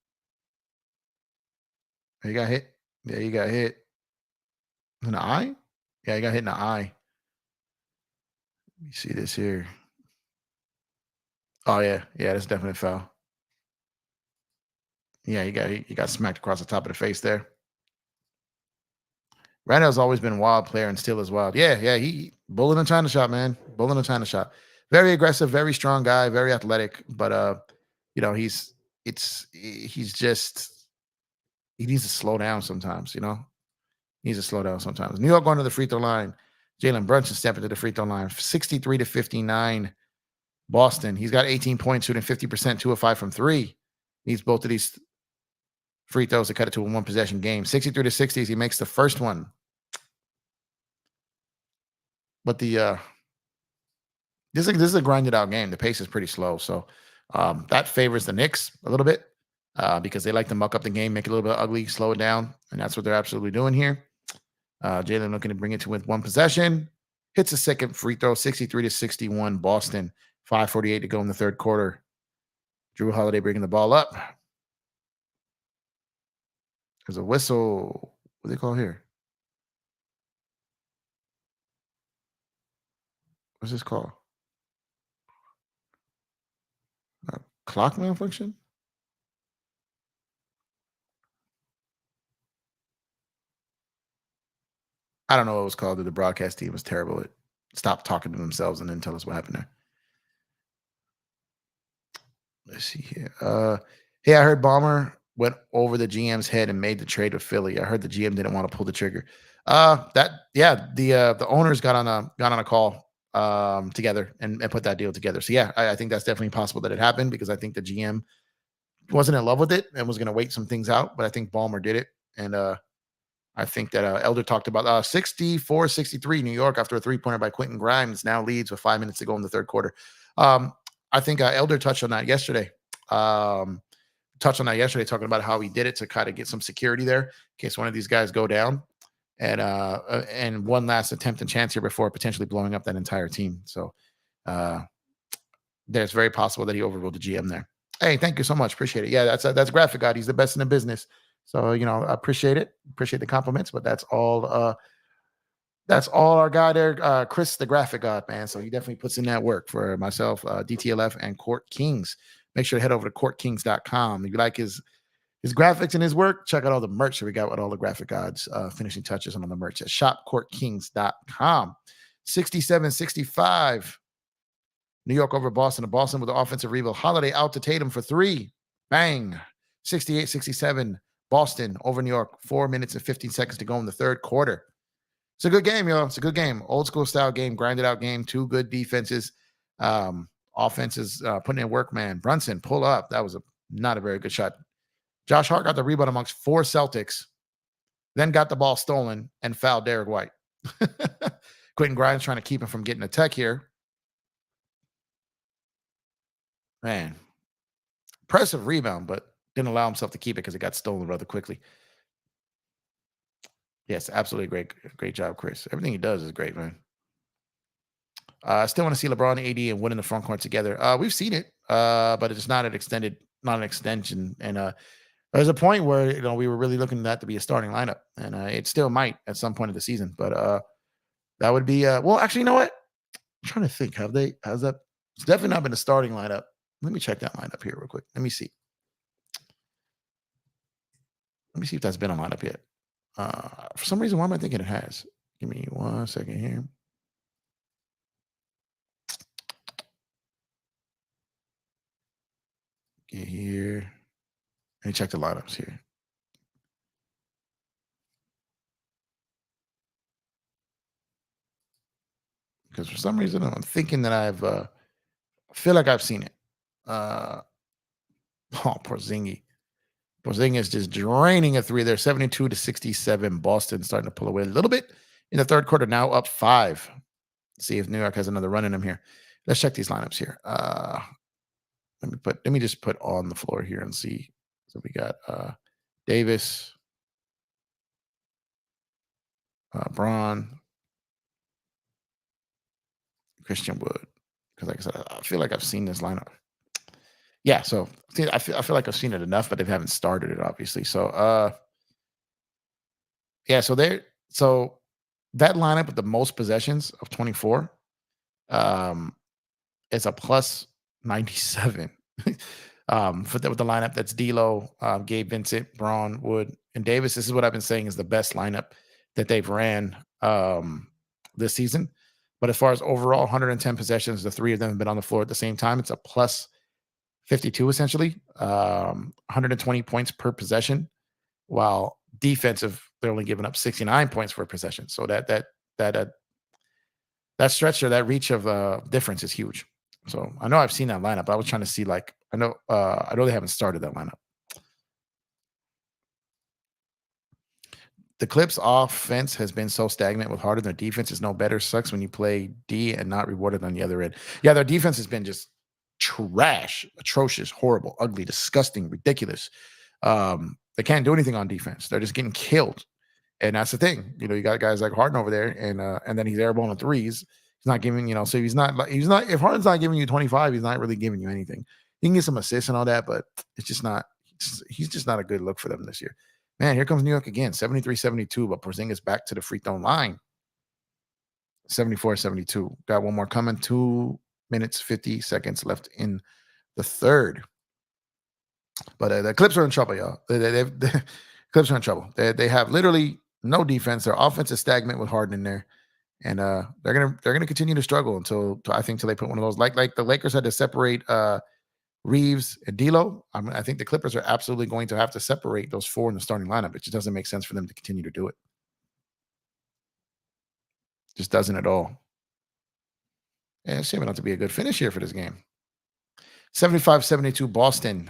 He got hit. Yeah, he got hit in the eye. Yeah, he got hit in the eye. Let me see this here. Oh yeah, that's definitely a foul. Yeah, he got smacked across the top of the face there. Randall's always been a wild player and still is wild. Yeah, he bullet and China shot, man. Bullet and China shot. Very aggressive, very strong guy, very athletic, but he's just he needs to slow down sometimes, He needs to slow down sometimes. New York going to the free throw line. Jalen Brunson stepping to the free throw line. 63-59. Boston. He's got 18 points, shooting 50%, 2 of 5 from 3. Needs both of these free throws to cut it to a one possession game. 63-60 as he makes the first one. But this is a grinded out game. The pace is pretty slow. So that favors the Knicks a little bit because they like to muck up the game, make it a little bit ugly, slow it down. And that's what they're absolutely doing here. Jalen looking to bring it to with one possession. Hits a second free throw, 63-61. Boston, 5:48 to go in the third quarter. Drew Holiday bringing the ball up. There's a whistle. What do they call here? What's this called? Clock malfunction? I don't know what it was called. The broadcast team was terrible. It stopped talking to themselves and then tell us what happened there. Let's see here. Hey, I heard Balmer went over the GM's head and made the trade with Philly. I heard the GM didn't want to pull the trigger. The owners got on a call together and put that deal together. So yeah, I think that's definitely possible that it happened because I think the GM wasn't in love with it and was going to wait some things out, but I think Balmer did it. And I think that Elder talked about 64-63 New York after a three-pointer by Quentin Grimes now leads with 5 minutes to go in the third quarter. I think Elder touched on that yesterday. Talking about how he did it to kind of get some security there in case one of these guys go down, and one last attempt and chance here before potentially blowing up that entire team. So there's very possible that he overruled the GM there. Hey, thank you so much. Appreciate it. Yeah, that's Graphic God. He's the best in the business. So I appreciate it. Appreciate the compliments, but that's all our guy there, Chris, the Graphic God, man. So he definitely puts in that work for myself, DTLF, and Court Kings. Make sure to head over to courtkings.com. If you like his graphics and his work, check out all the merch that we got with all the Graphic Gods finishing touches on the merch at shopcourtkings.com. 67-65. New York over Boston. Boston with the offensive rebound. Holiday out to Tatum for 3. Bang. 68-67. Boston over New York. 4 minutes and 15 seconds to go in the third quarter. It's a good game, yo. It's a good game. Old school style game, grinded out game. 2 good defenses. Offenses putting in work, man. Brunson, pull up. That was not a very good shot. Josh Hart got the rebound amongst 4 Celtics, then got the ball stolen and fouled Derek White. Quentin Grimes trying to keep him from getting a tech here. Man, impressive rebound, but didn't allow himself to keep it because it got stolen rather quickly. Yes, absolutely great job, Chris. Everything he does is great, man. I still want to see LeBron, AD, and Wood in the front court together. We've seen it, but it's not an extension. And there's a point where we were really looking at that to be a starting lineup, and it still might at some point of the season. But that would be well. Actually, you know what? I'm trying to think. Have they? Has that? It's definitely not been a starting lineup. Let me check that lineup here real quick. Let me see. Let me see if that's been a lineup yet. For some reason, why am I thinking it has? Give me 1 second here. Get here. Let me check the lineups here. Because for some reason I'm thinking that I feel like I've seen it. Uh oh, Porzingis. Porzingis just draining a three there, 72-67. Boston starting to pull away a little bit in the third quarter, now up 5. See if New York has another run in them here. Let's check these lineups here. Let me just put on the floor here and see. So we got Davis, Braun, Christian Wood. Because like I said, I feel like I've seen this lineup. Yeah, so see, I feel like I've seen it enough, but they haven't started it, obviously. So yeah, so that lineup with the most possessions of 24 um is a plus 97. With the lineup that's D'Lo, Gabe Vincent, Braun, Wood, and Davis. This is what I've been saying is the best lineup that they've ran this season. But as far as overall 110 possessions, the three of them have been on the floor at the same time. It's a plus 52 essentially, 120 points per possession, while defensive they're only giving up 69 points per possession. So that that stretch or that reach of difference is huge. So I know I've seen that lineup. I was trying to see like I know they haven't started that lineup. The Clips offense has been so stagnant with Harden. Their defense is no better. Sucks when you play D and not rewarded on the other end. Yeah, their defense has been just trash, atrocious, horrible, ugly, disgusting, ridiculous. They can't do anything on defense. They're just getting killed. And that's the thing. You got guys like Harden over there, and then he's airborne on threes. He's not giving, so he's not if Harden's not giving you 25, he's not really giving you anything. He can get some assists and all that, but it's just not he's just not a good look for them this year. Man, here comes New York again, 73-72, but Porzingis back to the free throw line. 74-72. Got one more coming. 2 minutes, 50 seconds left in the third. But the Clips are in trouble, y'all. The Clips are in trouble. They have literally no defense. Their offense is stagnant with Harden in there, and they're gonna continue to struggle until I think till they put one of those like the Lakers had to separate Reeves and D'Lo. I think the Clippers are absolutely going to have to separate those four in the starting lineup. It just doesn't make sense for them to continue to do it. Just doesn't at all. And it's shaping out to be a good finish here for this game. 75-72 Boston.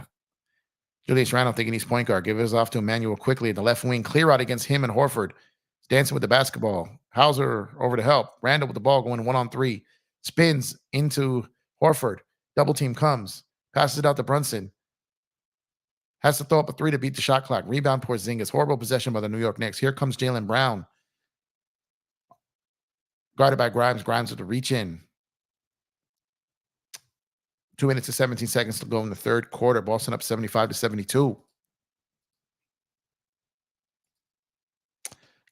Julius Randle thinking he's point guard. Give his off to Emmanuel quickly. The left wing clear out against him and Horford. Dancing with the basketball. Hauser over to help. Randle with the ball going 1-on-3. Spins into Horford. Double team comes. Passes it out to Brunson. Has to throw up a three to beat the shot clock. Rebound Porzingis. Horrible possession by the New York Knicks. Here comes Jaylen Brown. Guarded by Grimes. Grimes with the reach in. 2 minutes and 17 seconds to go in the third quarter. Boston up 75-72.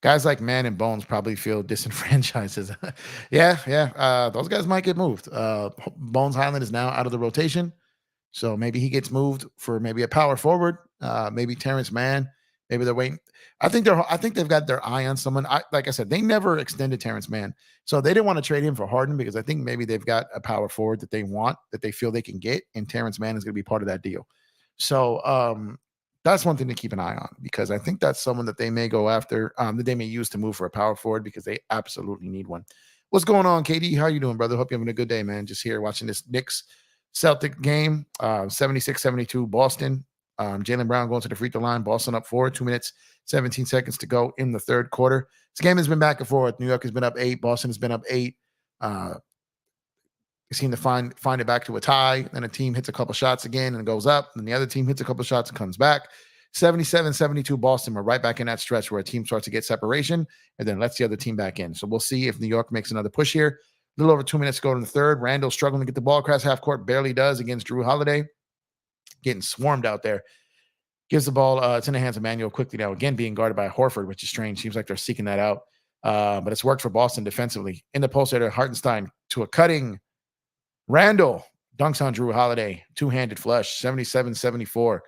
Guys like Man and Bones probably feel disenfranchised. yeah. Those guys might get moved. Bones Highland is now out of the rotation. So maybe he gets moved for maybe a power forward. Maybe Terrence Mann. Maybe they're waiting. I think they've got their eye on someone. Like I said, they never extended Terrence Mann. So they didn't want to trade him for Harden because I think maybe they've got a power forward that they want, that they feel they can get, and Terrence Mann is going to be part of that deal. So that's one thing to keep an eye on because I think that's someone that they may go after, that they may use to move for a power forward because they absolutely need one. What's going on, KD? How you doing, brother? Hope you're having a good day, man. Just here watching this Knicks Celtic game, 76-72 Boston. Jaylen Brown going to the free throw line. Boston up 4, 2 minutes, 17 seconds to go in the third quarter. This game has been back and forth. New York has been up 8. Boston has been up 8. They seem to find it back to a tie. Then a team hits a couple shots again and goes up. Then the other team hits a couple shots and comes back. 77-72 Boston. We're right back in that stretch where a team starts to get separation and then lets the other team back in. So we'll see if New York makes another push here. A little over 2 minutes to go in the third. Randall struggling to get the ball across half court. Barely does against Drew Holiday. Getting swarmed out there. Gives the ball. It's in the hands of Manuel quickly now. Again, being guarded by Horford, which is strange. Seems like they're seeking that out. But it's worked for Boston defensively. In the post there, Hartenstein to a cutting Randall. Dunks on Drew Holiday. Two-handed flush. 77-74.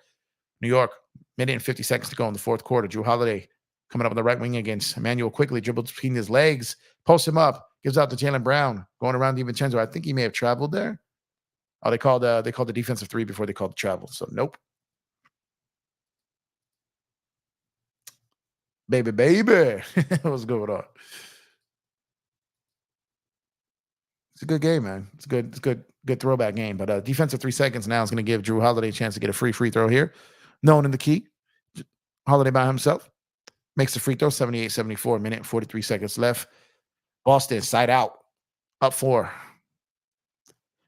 New York. Minute and 50 seconds to go in the fourth quarter. Drew Holiday coming up on the right wing against Emmanuel quickly. Dribbles between his legs. Posts him up. Gives out to Jaylen Brown. Going around DiVincenzo. I think he may have traveled there. Oh, they called the defensive three before they called the travel. So nope. Baby. What's going on? It's a good game, man. It's good throwback game. But defensive 3 seconds now is going to give Drew Holiday a chance to get a free throw here. No one in the key. Holiday by himself. Makes the free throw, 78-74, minute and 43 seconds left. Boston, side out, up 4.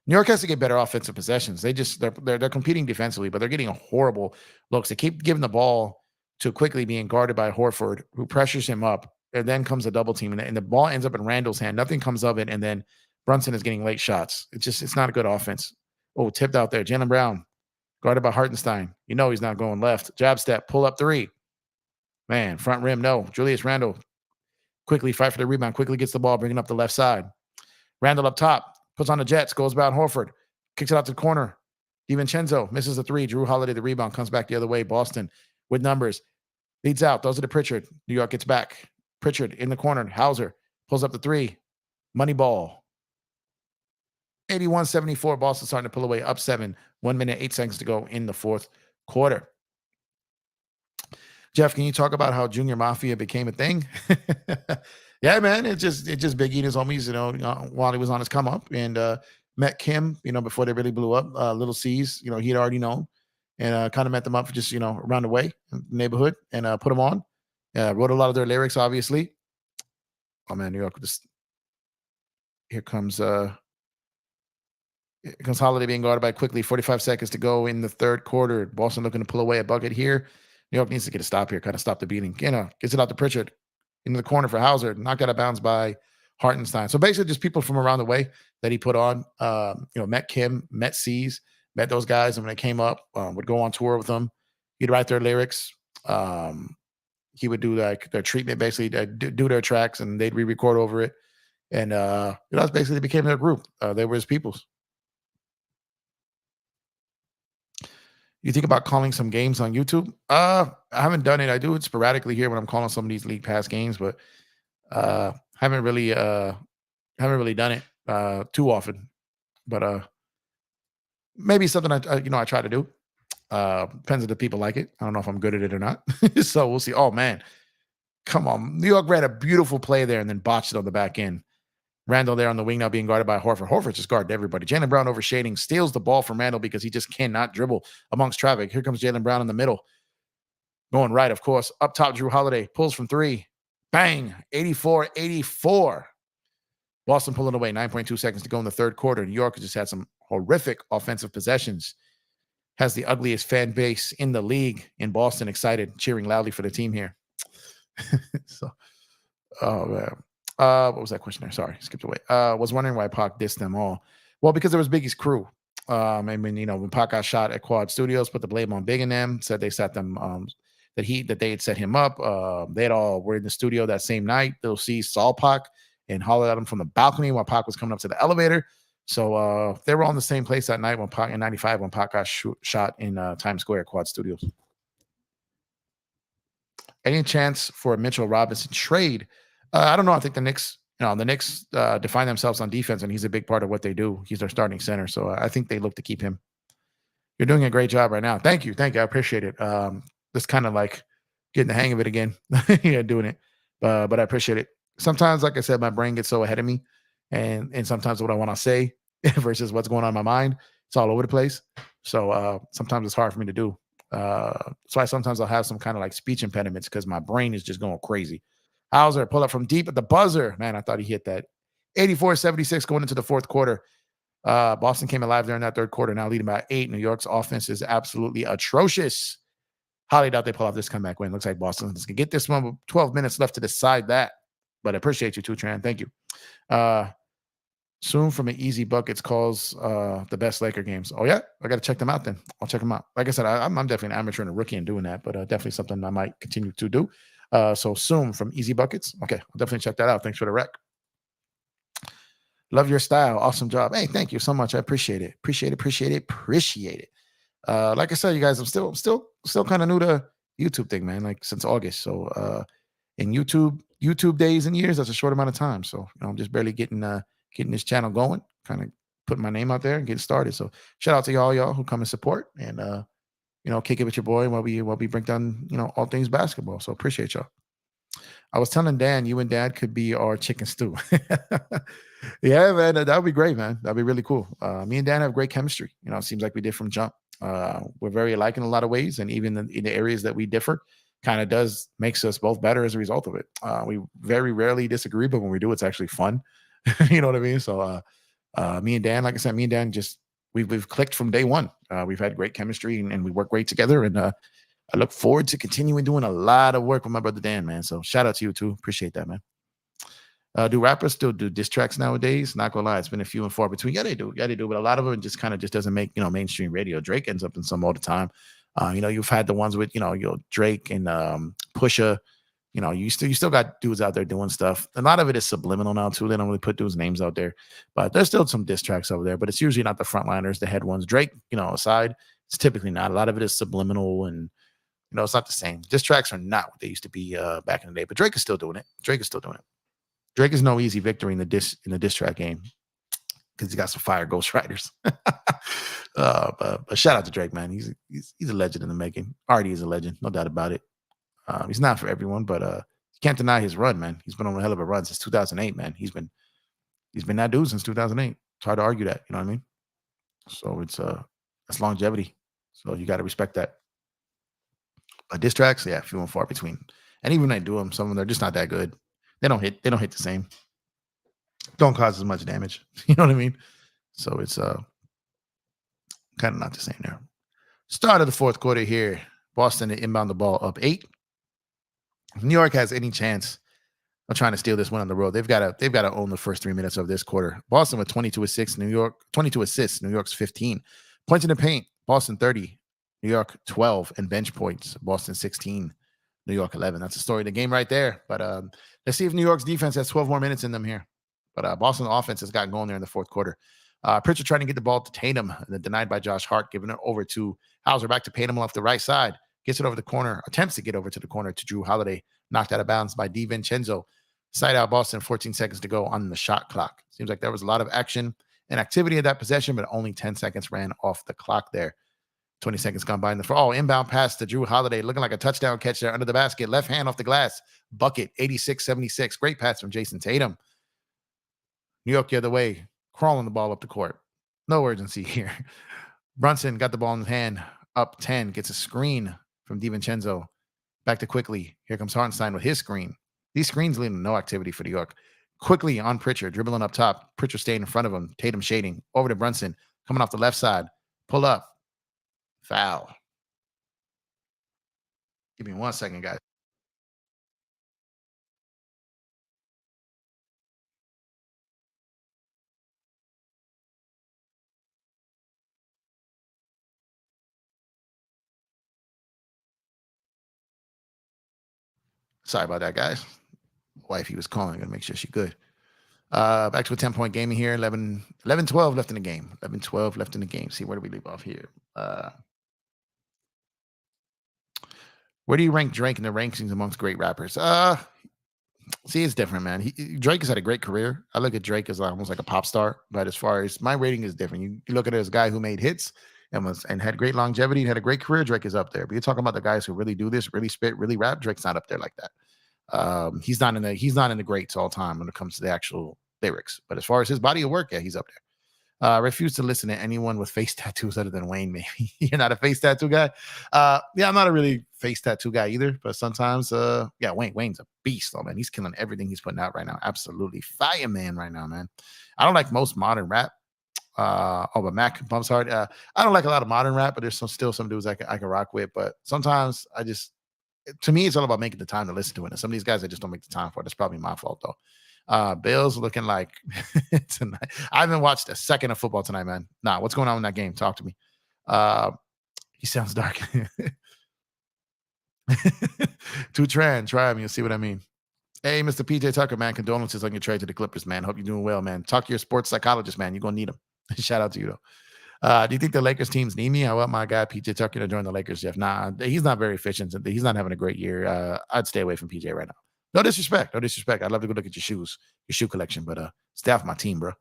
New York has to get better offensive possessions. They're competing defensively, but they're getting horrible looks. They keep giving the ball to quickly being guarded by Horford, who pressures him up, and then comes a double team, and the ball ends up in Randall's hand. Nothing comes of it, and then Brunson is getting late shots. It's not a good offense. Oh, tipped out there. Jaylen Brown, guarded by Hartenstein. You know he's not going left. Jab step, pull up 3. Man, front rim, no. Julius Randle quickly fight for the rebound, quickly gets the ball, bringing up the left side. Randle up top, puts on the Jets, goes about Horford, kicks it out to the corner. DiVincenzo misses the 3. Drew Holiday, the rebound, comes back the other way. Boston with numbers. Leads out, those are to Pritchard. New York gets back. Pritchard in the corner. Hauser pulls up the 3. Money ball. 81-74. Boston starting to pull away, up 7. 1 minute, 8 seconds to go in the fourth quarter. Jeff, can you talk about how Junior Mafia became a thing? Yeah, man, it just Big E and his homies, while he was on his come up, and met Kim, before they really blew up. Little C's, he'd already known, and kind of met them up just around the way in the neighborhood, and put them on. Wrote a lot of their lyrics, obviously. Oh man, New York, here comes Holiday being guarded by quickly. 45 seconds to go in the third quarter. Boston looking to pull away a bucket here. New York needs to get a stop here, kind of stop the beating. Gets it out to Pritchard into the corner for Hauser. Knocked out of bounds by Hartenstein. So basically just people from around the way that he put on. Met Kim, met C's, met those guys. And when they came up, would go on tour with them. He'd write their lyrics. He would do like their treatment, basically do their tracks, and they'd re-record over it. And that's basically became their group. They were his peoples. You think about calling some games on YouTube? I haven't done it. I do it sporadically here when I'm calling some of these league pass games, but haven't really done it too often. But maybe something I try to do. Depends if the people like it. I don't know if I'm good at it or not. So we'll see. Oh man, come on! New York ran a beautiful play there and then botched it on the back end. Randall there on the wing now being guarded by Horford. Horford just guarded everybody. Jaylen Brown overshading, steals the ball from Randall because he just cannot dribble amongst traffic. Here comes Jaylen Brown in the middle. Going right, of course. Up top, Drew Holiday pulls from 3. Bang! 84-84. Boston pulling away. 9.2 seconds to go in the third quarter. New York just had some horrific offensive possessions. Has the ugliest fan base in the league in Boston, excited, cheering loudly for the team here. Oh, man. What was that question there? Sorry, skipped away. Was wondering why Pac dissed them all. Well, because it was Biggie's crew. When Pac got shot at Quad Studios, put the blame on Big and them, said they set them, that they had set him up. They had all were in the studio that same night. They'll see saw Pac and hollered at him from the balcony while Pac was coming up to the elevator. So they were all in the same place that night when Pac in '95 when Pac got shot in Times Square, Quad Studios. Any chance for a Mitchell Robinson trade? I don't know. I think the Knicks define themselves on defense, and he's a big part of what they do. He's their starting center, so I think they look to keep him. You're doing a great job right now. Thank you. I appreciate it. Just kind of like getting the hang of it again. Yeah, doing it, but I appreciate it. Sometimes, like I said, my brain gets so ahead of me, and sometimes what I want to say versus what's going on in my mind, it's all over the place. So sometimes it's hard for me to do. So sometimes I'll have some kind of like speech impediments because my brain is just going crazy. Hauser pull up from deep at the buzzer. Man, I thought he hit that. 84-76 going into the fourth quarter. Boston came alive there in that third quarter, now leading by 8. New York's offense is absolutely atrocious. Highly doubt they pull off this comeback win. Looks like Boston's gonna get this one with 12 minutes left to decide that. But I appreciate you too, Tran. Thank you. Soon from an easy buckets calls the best Laker games. Oh yeah, I got to check them out then. I'll check them out. Like I said, I'm definitely an amateur and a rookie in doing that, but definitely something I might continue to do. So soon from easy buckets. Okay, I'll definitely check that out. Thanks for the rec. Love your style. Awesome job. Hey, thank you so much. I appreciate it. Appreciate it. Like I said, you guys, I'm still kind of new to YouTube thing, man. Like since August. So in YouTube days and years, that's a short amount of time. So I'm just barely getting this channel going, kind of putting my name out there and getting started. So shout out to y'all who come and support and kick it with your boy while we break down all things basketball. So appreciate y'all. I was telling Dan, you and Dad could be our chicken stew. Yeah, man, that would be great, man. That'd be really cool. Me and Dan have great chemistry. It seems like we did from jump. We're very alike in a lot of ways, and even in the areas that we differ, kind of makes us both better as a result of it. We very rarely disagree, but when we do, it's actually fun. You know what I mean? So me and Dan, like I said, we've clicked from day one. We've had great chemistry and we work great together. And I look forward to continuing doing a lot of work with my brother Dan, man. So shout out to you too. Appreciate that, man. Do rappers still do diss tracks nowadays? Not gonna lie, it's been a few and far between. Yeah, they do. But a lot of them just doesn't make mainstream radio. Drake ends up in some all the time. You've had the ones with Drake and Pusha. You still got dudes out there doing stuff. A lot of it is subliminal now too. They don't really put dudes' names out there, but there's still some diss tracks over there. But it's usually not the frontliners, the head ones. Drake, aside, it's typically not. A lot of it is subliminal, and it's not the same. Diss tracks are not what they used to be back in the day. But Drake is still doing it. Drake is no easy victory in the diss track game because he got some fire ghostwriters. But shout out to Drake, man. He's a legend in the making. Already is a legend, no doubt about it. He's not for everyone, but you can't deny his run, man. He's been on a hell of a run since 2008, man. He's been that dude since 2008. It's hard to argue that, you know what I mean? So it's longevity. So you got to respect that. But diss tracks, yeah, few and far between. And even when I do them, some of them they're just not that good. They don't hit the same. Don't cause as much damage. You know what I mean? So it's kind of not the same there. Start of the fourth quarter here. Boston to inbound the ball up 8. If New York has any chance of trying to steal this one on the road, they've got to own the first 3 minutes of this quarter. Boston with 22 assists, New York 22 assists, New York's 15. Points in the paint, Boston 30, New York 12, and bench points, Boston 16, New York 11. That's the story of the game right there. But let's see if New York's defense has 12 more minutes in them here. But Boston's offense has gotten going there in the fourth quarter. Pritchard trying to get the ball to Tatum, and then denied by Josh Hart, giving it over to Hauser, back to Tatum off the right side. Gets it over the corner, attempts to get over to the corner to Drew Holiday, knocked out of bounds by DiVincenzo. Side out Boston, 14 seconds to go on the shot clock. Seems like there was a lot of action and activity at that possession, but only 10 seconds ran off the clock there. 20 seconds gone by in the inbound pass to Drew Holiday, looking like a touchdown catch there under the basket. Left hand off the glass, bucket, 86-76. Great pass from Jason Tatum. New York the other way, crawling the ball up the court. No urgency here. Brunson got the ball in his hand, up 10, gets a screen from DiVincenzo. Back to Quickly. Here comes Hartenstein with his screen. These screens leading to no activity for New York. Quickly on Pritchard, dribbling up top. Pritchard staying in front of him. Tatum shading. Over to Brunson. Coming off the left side. Pull up. Foul. Give me 1 second, guys. Sorry about that, guys. Wifey was calling. Gotta make sure she's good. Back to a 10-point game here. 11-12 left in the game. 11-12 left in the game. See, where do we leave off here? Where do you rank Drake in the rankings amongst great rappers? See, it's different, man. Drake has had a great career. I look at Drake as almost like a pop star, but as far as my rating is different. You look at it as a guy who made hits and had great longevity and had a great career. Drake is up there. But you're talking about the guys who really do this, really spit, really rap. Drake's not up there like that. He's not in the greats all time when it comes to the actual lyrics. But as far as his body of work, yeah, he's up there. Refuse to listen to anyone with face tattoos other than Wayne. Maybe you're not a face tattoo guy. Yeah, I'm not a really face tattoo guy either. But sometimes, yeah, Wayne's a beast, though, man. He's killing everything he's putting out right now. Absolutely fireman right now, man. I don't like most modern rap. But Mac bumps hard. I don't like a lot of modern rap, but there's still some dudes I can rock with. But sometimes to me, it's all about making the time to listen to it. And some of these guys, I just don't make the time for it. That's probably my fault though. Bills looking like tonight. I haven't watched a second of football tonight, man. Nah, what's going on in that game? Talk to me. Uh, he sounds dark. Too try him. You'll see what I mean. Hey, Mr. PJ Tucker, man. Condolences on your trade to the Clippers, man. Hope you're doing well, man. Talk to your sports psychologist, man. You're gonna need him. Shout out to you though. Do you think the Lakers teams need me? I want my guy PJ Tucker to join the Lakers, Jeff. Nah, he's not very efficient. He's not having a great year. I'd stay away from PJ right now. No disrespect. No disrespect. I'd love to go look at your shoe collection, but stay off my team, bro.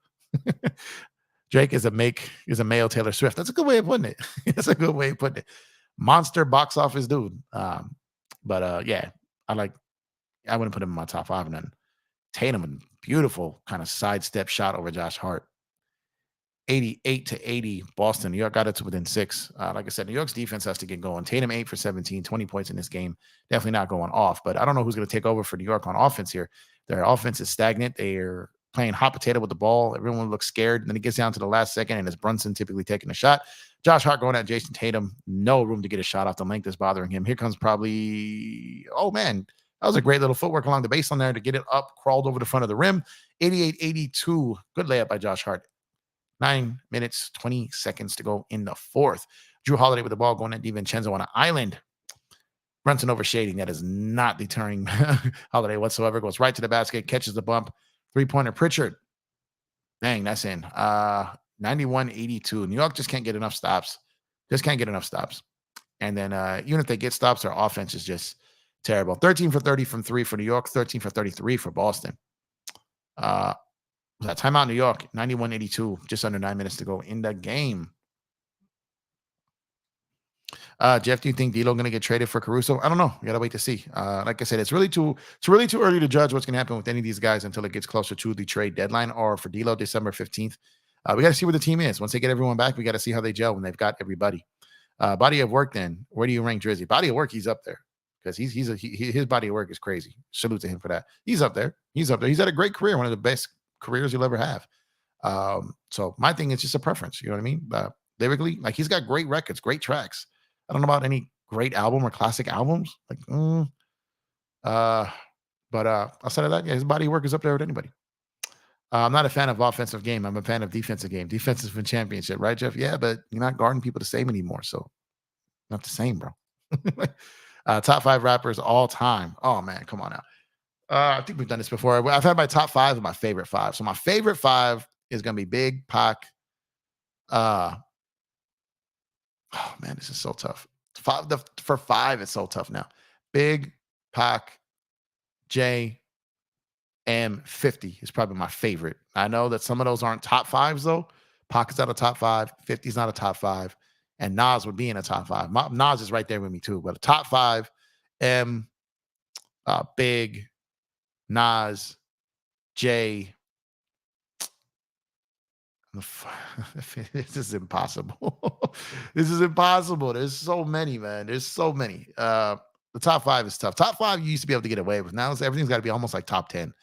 Drake is a male Taylor Swift. That's a good way of putting it. That's a good way of putting it. Monster box office dude. But yeah, I wouldn't put him in my top five. And then Tatum, a beautiful kind of sidestep shot over Josh Hart. 88-80 Boston. New York got it to within 6. Like I said, New York's defense has to get going. Tatum 8 for 17, 20 points in this game. Definitely not going off. But I don't know who's going to take over for New York on offense here. Their offense is stagnant. They're playing hot potato with the ball. Everyone looks scared. And then it gets down to the last second, and it's Brunson typically taking a shot. Josh Hart going at Jason Tatum. No room to get a shot off the length is bothering him. Here comes probably, oh, man. That was a great little footwork along the baseline there to get it up, crawled over the front of the rim. 88-82. Good layup by Josh Hart. 9 minutes, 20 seconds to go in the fourth. Drew Holiday with the ball going at DiVincenzo on an island. Brunson overshading. That is not deterring Holiday whatsoever. Goes right to the basket, catches the bump. Three-pointer Pritchard. Dang, that's in. 91-82. New York just can't get enough stops. And then even if they get stops, their offense is just terrible. 13 for 30 from 3 for New York, 13 for 33 for Boston. Timeout New York, 91-82, just under 9 minutes to go in the game. Jeff, do you think D'Lo going to get traded for Caruso? I don't know. We got to wait to see. Like I said, it's really too early to judge what's going to happen with any of these guys until it gets closer to the trade deadline, or for D'Lo, December 15th. We got to see where the team is. Once they get everyone back, we got to see how they gel when they've got everybody. Body of work, then. Where do you rank Drizzy? Body of work, he's up there. Because his body of work is crazy. Salute to him for that. He's up there. He's had a great career, one of the best careers you'll ever have. So my thing is just a preference. You know what I mean? Lyrically, like, he's got great records, great tracks. I don't know about any great album or classic albums. But outside of that, yeah, his body of work is up there with anybody. I'm not a fan of offensive game. I'm a fan of defensive game. Defensive win championship, right, Jeff? Yeah, but you're not guarding people the same anymore. So not the same, bro. Top 5 rappers all time. Oh man, come on now. I think we've done this before. I've had my top 5 and my favorite 5. So my favorite 5 is gonna be Big, Pac. Oh man, this is so tough. For 5, it's so tough now. Big, Pac, J, M, 50 is probably my favorite. I know that some of those aren't top 5s though. Pac is not a top 5. 50 is not a top 5. And Nas would be in a top 5. Nas is right there with me too. But a top 5, M, Big, Nas, J. This is impossible. This is impossible. There's so many, man. There's so many. The top 5 is tough. Top 5 you used to be able to get away with. Now everything's got to be almost like top 10,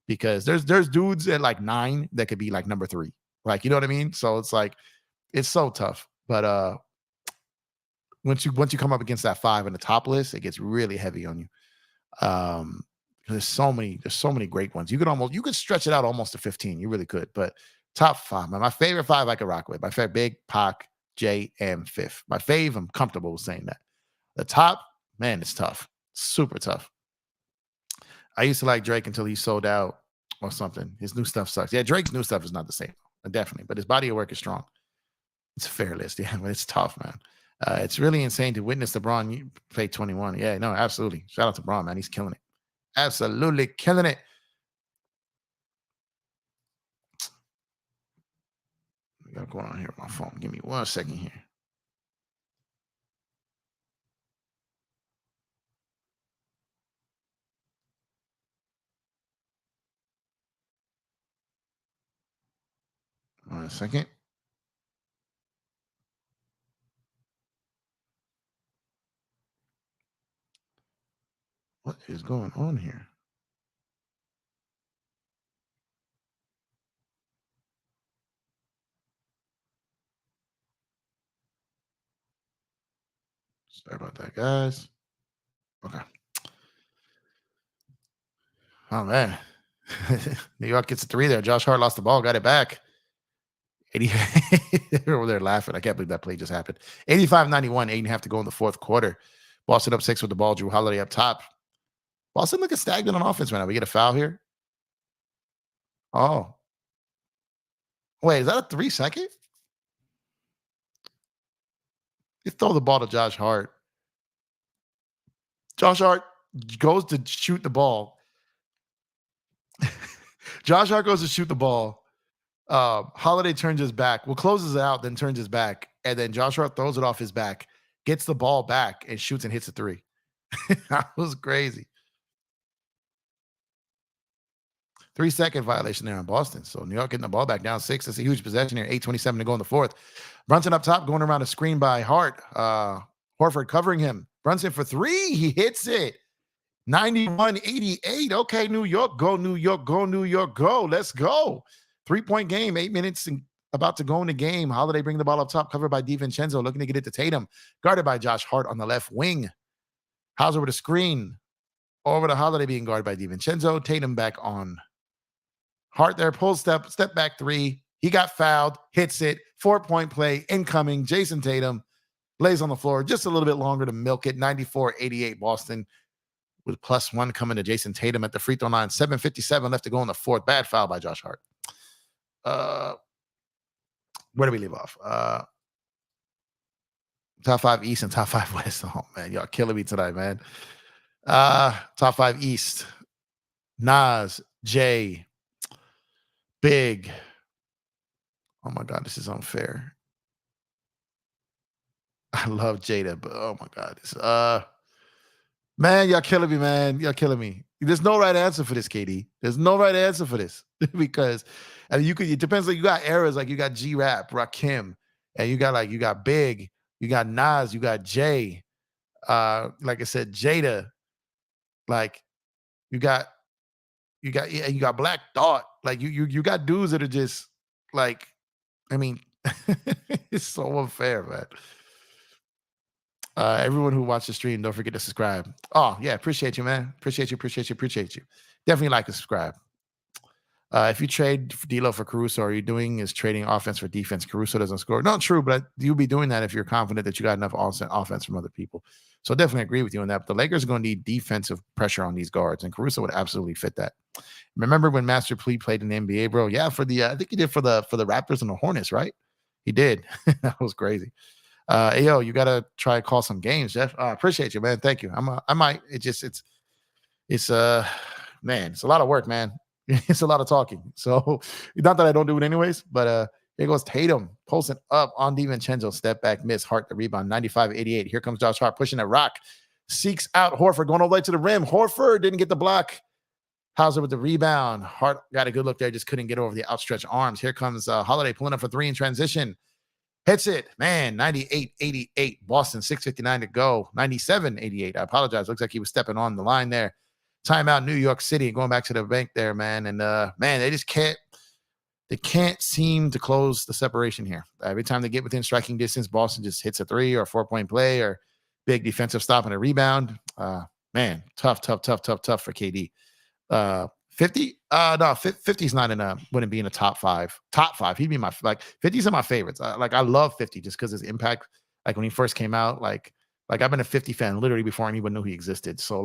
because there's dudes at like 9 that could be like number 3. Like, you know what I mean? So it's like, it's so tough. But once you come up against that 5 in the top list, it gets really heavy on you. There's so many great ones. You could stretch it out almost to 15. You really could. But top 5, man. My favorite 5 I could rock with. My favorite: Big, Pac, J, M, Fifth. My fave, I'm comfortable with saying that. The top, man, it's tough. Super tough. I used to like Drake until he sold out or something. His new stuff sucks. Yeah, Drake's new stuff is not the same. Definitely. But his body of work is strong. It's a fair list. Yeah, but it's tough, man. It's really insane to witness LeBron play 21. Yeah, no, absolutely. Shout out to LeBron, man. He's killing it. Absolutely killing it. We got going on here with my phone. Give me 1 second here. One second. What is going on here? Sorry about that, guys. Okay. Oh man. New York gets a 3 there. Josh Hart lost the ball, got it back. 80 they're over there laughing. I can't believe that play just happened. 85-91, 8.5 to go in the fourth quarter. Boston up 6 with the ball. Drew Holiday up top. Boston looking stagnant on offense right now. We get a foul here. Oh, wait, is that a 3-second? You throw the ball to Josh Hart. Josh Hart goes to shoot the ball. Josh Hart goes to shoot the ball. Holiday turns his back. Well, closes it out, then turns his back. And then Josh Hart throws it off his back, gets the ball back, and shoots and hits a 3. That was crazy. 3-second violation there on Boston. So New York getting the ball back down 6. That's a huge possession here. 8:27 to go in the fourth. Brunson up top, going around a screen by Hart. Horford covering him. Brunson for 3. He hits it. 91-88. Okay, New York, go, New York, go, New York, go. Let's go. 3-point game, 8 minutes about to go in the game. Holiday bringing the ball up top, covered by DiVincenzo, looking to get it to Tatum. Guarded by Josh Hart on the left wing. Hauser with a screen. Over to Holiday being guarded by DiVincenzo. Tatum back on Hart there, pull step back 3. He got fouled, hits it. 4-point play, incoming. Jason Tatum lays on the floor just a little bit longer to milk it. 94-88 Boston with +1 coming to Jason Tatum at the free throw line. 7:57 left to go in the fourth. Bad foul by Josh Hart. Where do we leave off? Top 5 East and top 5 West. Oh, man, y'all killing me tonight, man. Top 5 East. Nas, Jay, Big. Oh, my God, this is unfair. I love Jada, but oh, my God. This, man, y'all killing me, man. Y'all killing me. There's no right answer for this, KD. There's no right answer for this because I mean, it depends. Like you got eras, like you got G-Rap, Rakim, and you got Big, you got Nas, you got Jay, like I said, Jada, like you got Black Thought, like you got dudes that are just like, I mean, it's so unfair, man. Everyone who watched the stream, don't forget to subscribe. Oh, yeah, appreciate you, man. Appreciate you. Definitely like and subscribe. If you trade D'Lo for Caruso, all you're doing is trading offense for defense. Caruso doesn't score. Not true, but you'll be doing that if you're confident that you got enough offense from other people. So definitely agree with you on that. But the Lakers are going to need defensive pressure on these guards, and Caruso would absolutely fit that. Remember when Master P played in the NBA, bro? Yeah, for the I think he did for the Raptors and the Hornets, right? He did. That was crazy. Hey, yo, you gotta try to call some games, Jeff. Appreciate you, man. Thank you. I might. It's man, it's a lot of work, man. It's a lot of talking. So not that I don't do it anyways, but here goes Tatum posting up on DiVincenzo. Step back, miss. Hart the rebound. 95-88. Here comes Josh Hart pushing a rock. Seeks out Horford, going all the way to the rim. Horford didn't get the block. Hauser with the rebound. Hart got a good look there, just couldn't get over the outstretched arms. Here comes Holiday pulling up for 3 in transition. Hits it, man. 98-88. Boston, 6:59 to go. 97-88. I apologize. Looks like he was stepping on the line there. Timeout, New York City. Going back to the bank there, man. And man, they just can't. They can't seem to close the separation here. Every time they get within striking distance, Boston just hits a 3 or a 4-point play or big defensive stop and a rebound. Man, tough for KD. 50? No, 50's not wouldn't be in a top 5. Top 5. He'd be my 50's are my favorites. I love 50 just because his impact, like when he first came out, like I've been a 50 fan literally before anyone knew he existed. So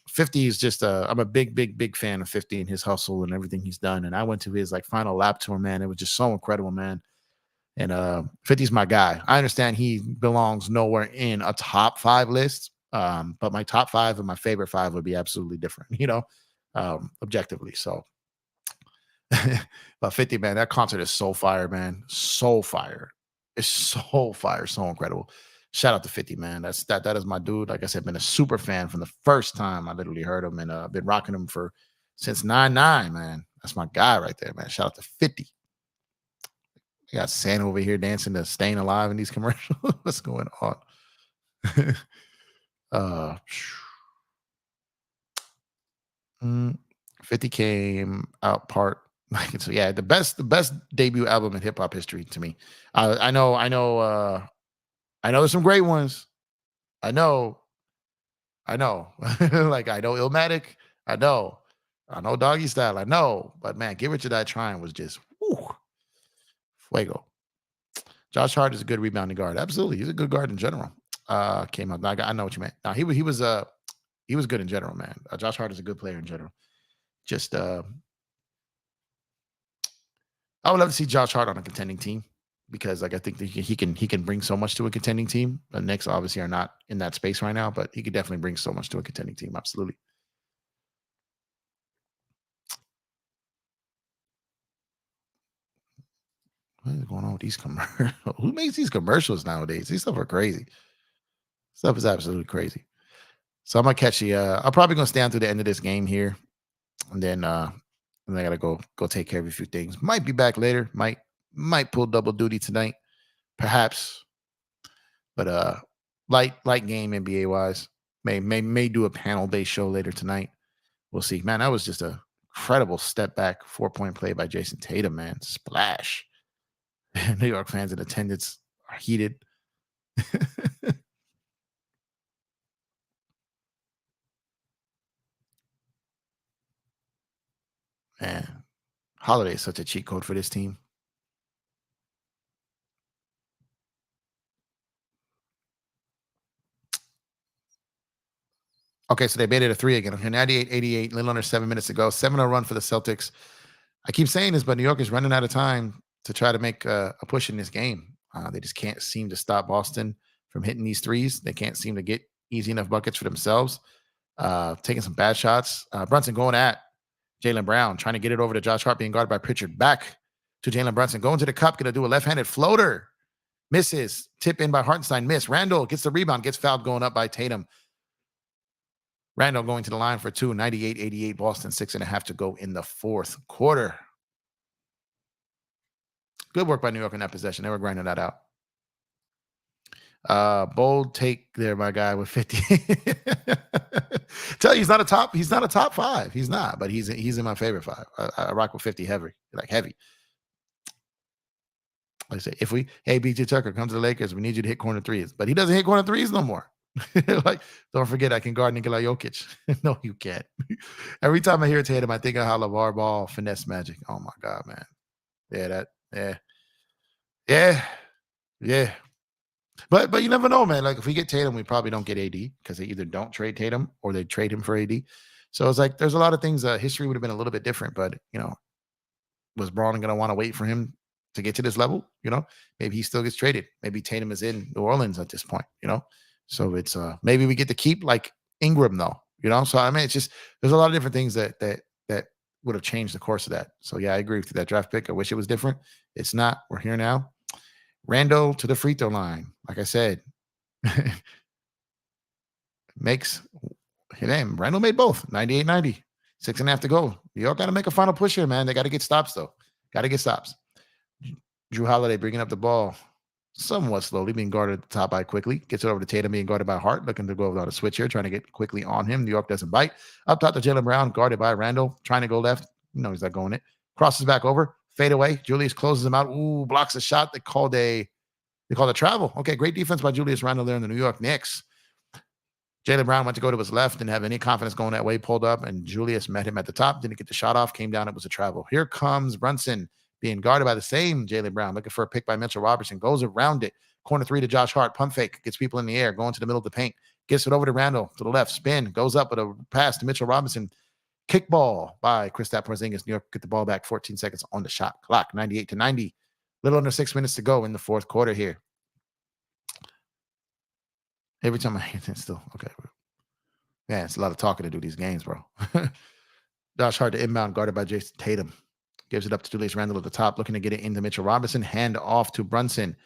50 is just I'm a big fan of 50 and his hustle and everything he's done. And I went to his final lap tour, man. It was just so incredible, man. And 50's my guy. I understand he belongs nowhere in a top 5 list. But my top 5 and my favorite 5 would be absolutely different, objectively. So, but 50, man, that concert is so fire, man. So fire. It's so fire, so incredible. Shout out to 50, man. That is my dude. Like I said, been a super fan from the first time I literally heard him, and been rocking him since 99, man. That's my guy right there, man. Shout out to 50. We got Santa over here dancing to Staying Alive in these commercials. What's going on? 50 came out part so yeah, the best debut album in hip hop history to me. I know I know there's some great ones. I know. I know. Like, I know Illmatic. I know. I know Doggy Style. I know. But, man, Give It to That Trying was just, whew, fuego. Josh Hart is a good rebounding guard. Absolutely. He's a good guard in general. Came up. I know what you meant. No, he was good in general, man. Josh Hart is a good player in general. Just I would love to see Josh Hart on a contending team because like I think that he can bring so much to a contending team. The Knicks obviously are not in that space right now, but he could definitely bring so much to a contending team. Absolutely. What is going on with these commercials? Who makes these commercials nowadays? These stuff are crazy. Stuff is absolutely crazy. So I'm gonna catch the I'm probably gonna stand through the end of this game here. And then I gotta go take care of a few things. Might be back later. Might pull double duty tonight, perhaps. But light game NBA wise. May do a panel based show later tonight. We'll see. Man, that was just a incredible step back 4-point play by Jason Tatum, man. Splash. New York fans in attendance are heated. Man, Holiday is such a cheat code for this team. Okay, so they made it a three again. Okay, 98-88, a little under 7 minutes to go. 7-0 run for the Celtics. I keep saying this, but New York is running out of time to try to make a push in this game. They just can't seem to stop Boston from hitting these threes. They can't seem to get easy enough buckets for themselves. Taking some bad shots. Brunson going at Jaylen Brown, trying to get it over to Josh Hart, being guarded by Pritchard. Back to Jalen Brunson, going to the cup, going to do a left-handed floater. Misses. Tip in by Hartenstein. Miss. Randall gets the rebound, gets fouled going up by Tatum. Randall going to the line for two. 98-88. Boston 6.5 to go in the fourth quarter. Good work by New York in that possession. They were grinding that out. Bold take there, my guy, with 50. Tell you he's not a top five. He's not, but he's in my favorite five. I rock with 50 heavy, like heavy. Like I say, hey, BJ Tucker, come to the Lakers, we need you to hit corner threes. But he doesn't hit corner threes no more. Like, don't forget, I can guard Nikola Jokic. No, you can't. Every time I hear Tatum, I think of how LeVar Ball finesse magic. Oh my God, man. Yeah. But you never know, man. Like if we get Tatum, we probably don't get AD because they either don't trade Tatum or they trade him for AD. So it's like there's a lot of things. History would have been a little bit different, but was Braun going to want to wait for him to get to this level? Maybe he still gets traded. Maybe Tatum is in New Orleans at this point. So it's maybe we get to keep like Ingram though. So I mean, it's just there's a lot of different things that would have changed the course of that. So yeah, I agree with that draft pick. I wish it was different. It's not. We're here now. Randall to the free throw line. Like I said, Randall made both. 98-90. 6.5 to go. New York got to make a final push here, man. They got to get stops, though. Got to get stops. Drew Holiday bringing up the ball somewhat slowly, being guarded at the top by Quickly. Gets it over to Tatum, being guarded by Hart. Looking to go without a switch here, trying to get Quickly on him. New York doesn't bite. Up top to Jaylen Brown, guarded by Randall. Trying to go left. He's not going it. Crosses back over. Fade away. Julius closes him out. Ooh, blocks a shot. They called a travel. Okay, great defense by Julius Randle there in the New York Knicks. Jaylen Brown went to go to his left, didn't have any confidence going that way, pulled up, and Julius met him at the top, didn't get the shot off, came down, it was a travel. Here comes Brunson being guarded by the same Jaylen Brown, looking for a pick by Mitchell Robertson, goes around it, corner three to Josh Hart, pump fake, gets people in the air, going to the middle of the paint, gets it over to Randall, to the left, spin, goes up with a pass to Mitchell Robinson, kickball by Kristaps Porzingis. New York get the ball back, 14 seconds on the shot clock, 98-90, little under 6 minutes to go in the fourth quarter here. Every time I hear this, still okay. Man, it's a lot of talking to do these games, bro. Josh Hart to inbound, guarded by Jason Tatum. Gives it up to Julius Randle at the top, looking to get it into Mitchell Robinson. Hand off to Brunson.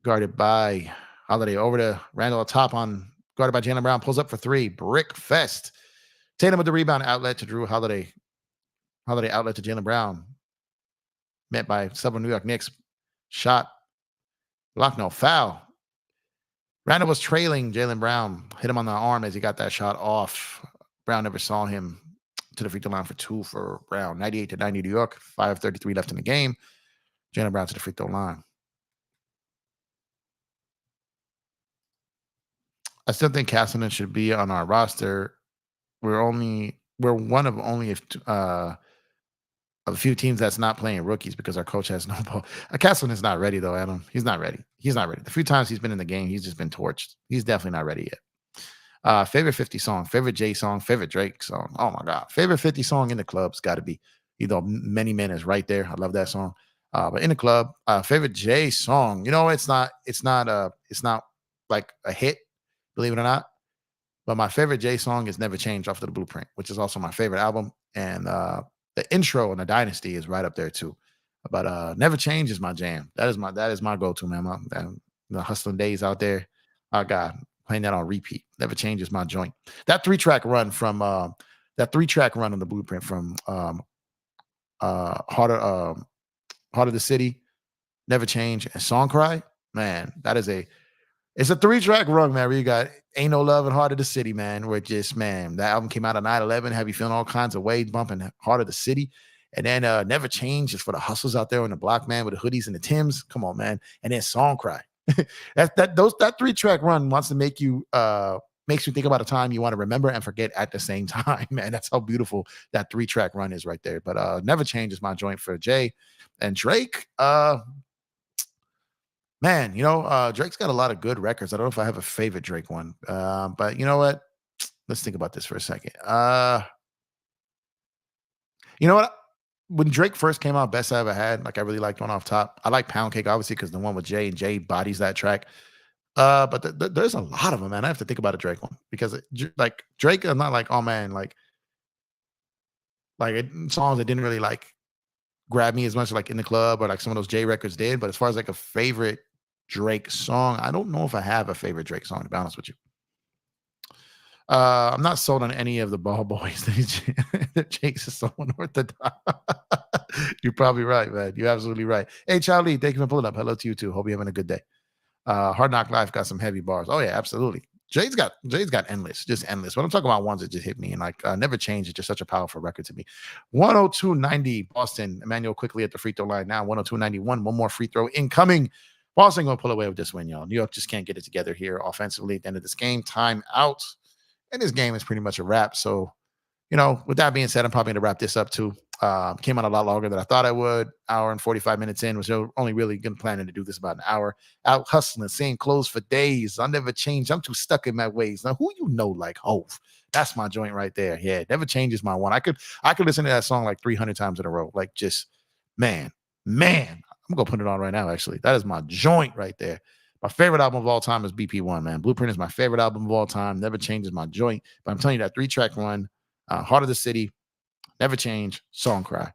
Guarded by Holiday. Over to Randle at top guarded by Jaylen Brown. Pulls up for three. Brick fest. Tatum with the rebound, outlet to Drew Holiday. Holiday outlet to Jaylen Brown. Met by several New York Knicks. Shot. Block, no foul. Randall was trailing Jaylen Brown, hit him on the arm as he got that shot off. Brown never saw him to the free throw line for two for Brown. 98-90 New York, 5:33 left in the game. Jaylen Brown to the free throw line. I still think Castleton should be on our roster. We're one of only of a few teams that's not playing rookies because our coach has no ball. Castleton is not ready though, Adam. He's not ready. He's not ready. The few times he's been in the game, he's just been torched. He's definitely not ready yet. Favorite 50 song, favorite J song, favorite Drake song. Oh my God. Favorite 50 song in the club's got to be, Many Men is right there. I love that song. But in the club, favorite J song, it's not like a hit, believe it or not. But my favorite J song is Never Change off of the Blueprint, which is also my favorite album. And the intro on the Dynasty is right up there too. But Never Change is my jam. That is my go-to, man. The hustling days out there. Oh God, playing that on repeat. Never Change is my joint. That three-track run on the Blueprint from Heart of the City, Never Change, and Song Cry. Man, it's a three-track run, man, where you got Ain't No Love and Heart of the City, man, where just, man, that album came out on 9/11, have you feeling all kinds of ways, bumping Heart of the City. And then Never Change is for the hustlers out there on the block, man, with the hoodies and the Tims. Come on, man. And then Song Cry. That three-track run wants to makes you think about a time you want to remember and forget at the same time, man. That's how beautiful that three-track run is right there. But Never Change is my joint for Jay. And Drake, man, Drake's got a lot of good records. I don't know if I have a favorite Drake one. But you know what? Let's think about this for a second. You know what? When Drake first came out, best I ever had, like I really liked one off top. I like Pound Cake, obviously, because the one with Jay and Jay bodies that track. But there's a lot of them, man. I have to think about a Drake one because like Drake, I'm not like, oh man, songs that didn't really like grab me as much like in the club or like some of those Jay records did. But as far as like a favorite Drake song, I don't know if I have a favorite Drake song, to be honest with you. I'm not sold on any of the Ball Boys that Jake's is so unorthodox. You're probably right, man. You're absolutely right. Hey, Charlie, thank you for pulling up. Hello to you too. Hope you're having a good day. Hard Knock Life got some heavy bars. Oh yeah, absolutely. Jay's got endless, just endless. But I'm talking about ones that just hit me and like Never Change is just such a powerful record to me. 102.90 Boston. Emmanuel quickly at the free throw line now. 102.91. One more free throw incoming. Boston gonna pull away with this win, y'all. New York just can't get it together here offensively at the end of this game. Time out. And this game is pretty much a wrap. So, with that being said, I'm probably going to wrap this up too. Came out a lot longer than I thought I would. Hour and 45 minutes in. Was only really planning to do this about an hour. Out hustling, same clothes for days. I'll never change. I'm too stuck in my ways. Now, who like Hove? That's my joint right there. Yeah, Never Changes my one. I could listen to that song like 300 times in a row. Like just, man. I'm going to put it on right now, actually. That is my joint right there. My favorite album of all time is BP1, man. Blueprint is my favorite album of all time. Never Changes my joint. But I'm telling you that three-track run, Heart of the City, Never Change, Song Cry.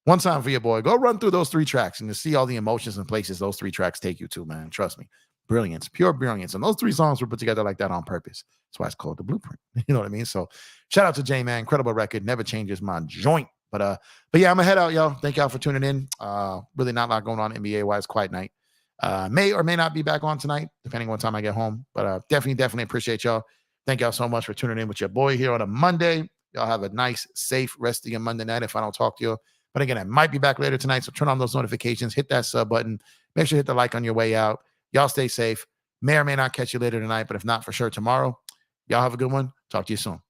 One time for your boy. Go run through those three tracks and you see all the emotions and places those three tracks take you to, man. Trust me. Brilliance, pure brilliance. And those three songs were put together like that on purpose. That's why it's called The Blueprint. You know what I mean? So shout out to Jay, man. Incredible record. Never Changes my joint. But yeah, I'm going to head out, y'all. Thank y'all for tuning in. Really not a lot going on NBA-wise. Quiet night. May or may not be back on tonight, depending on what time I get home. But definitely appreciate y'all. Thank y'all so much for tuning in with your boy here on a Monday. Y'all have a nice, safe rest of your Monday night if I don't talk to you. But again, I might be back later tonight, so turn on those notifications. Hit that sub button. Make sure you hit the like on your way out. Y'all stay safe. May or may not catch you later tonight, but if not, for sure tomorrow. Y'all have a good one. Talk to you soon.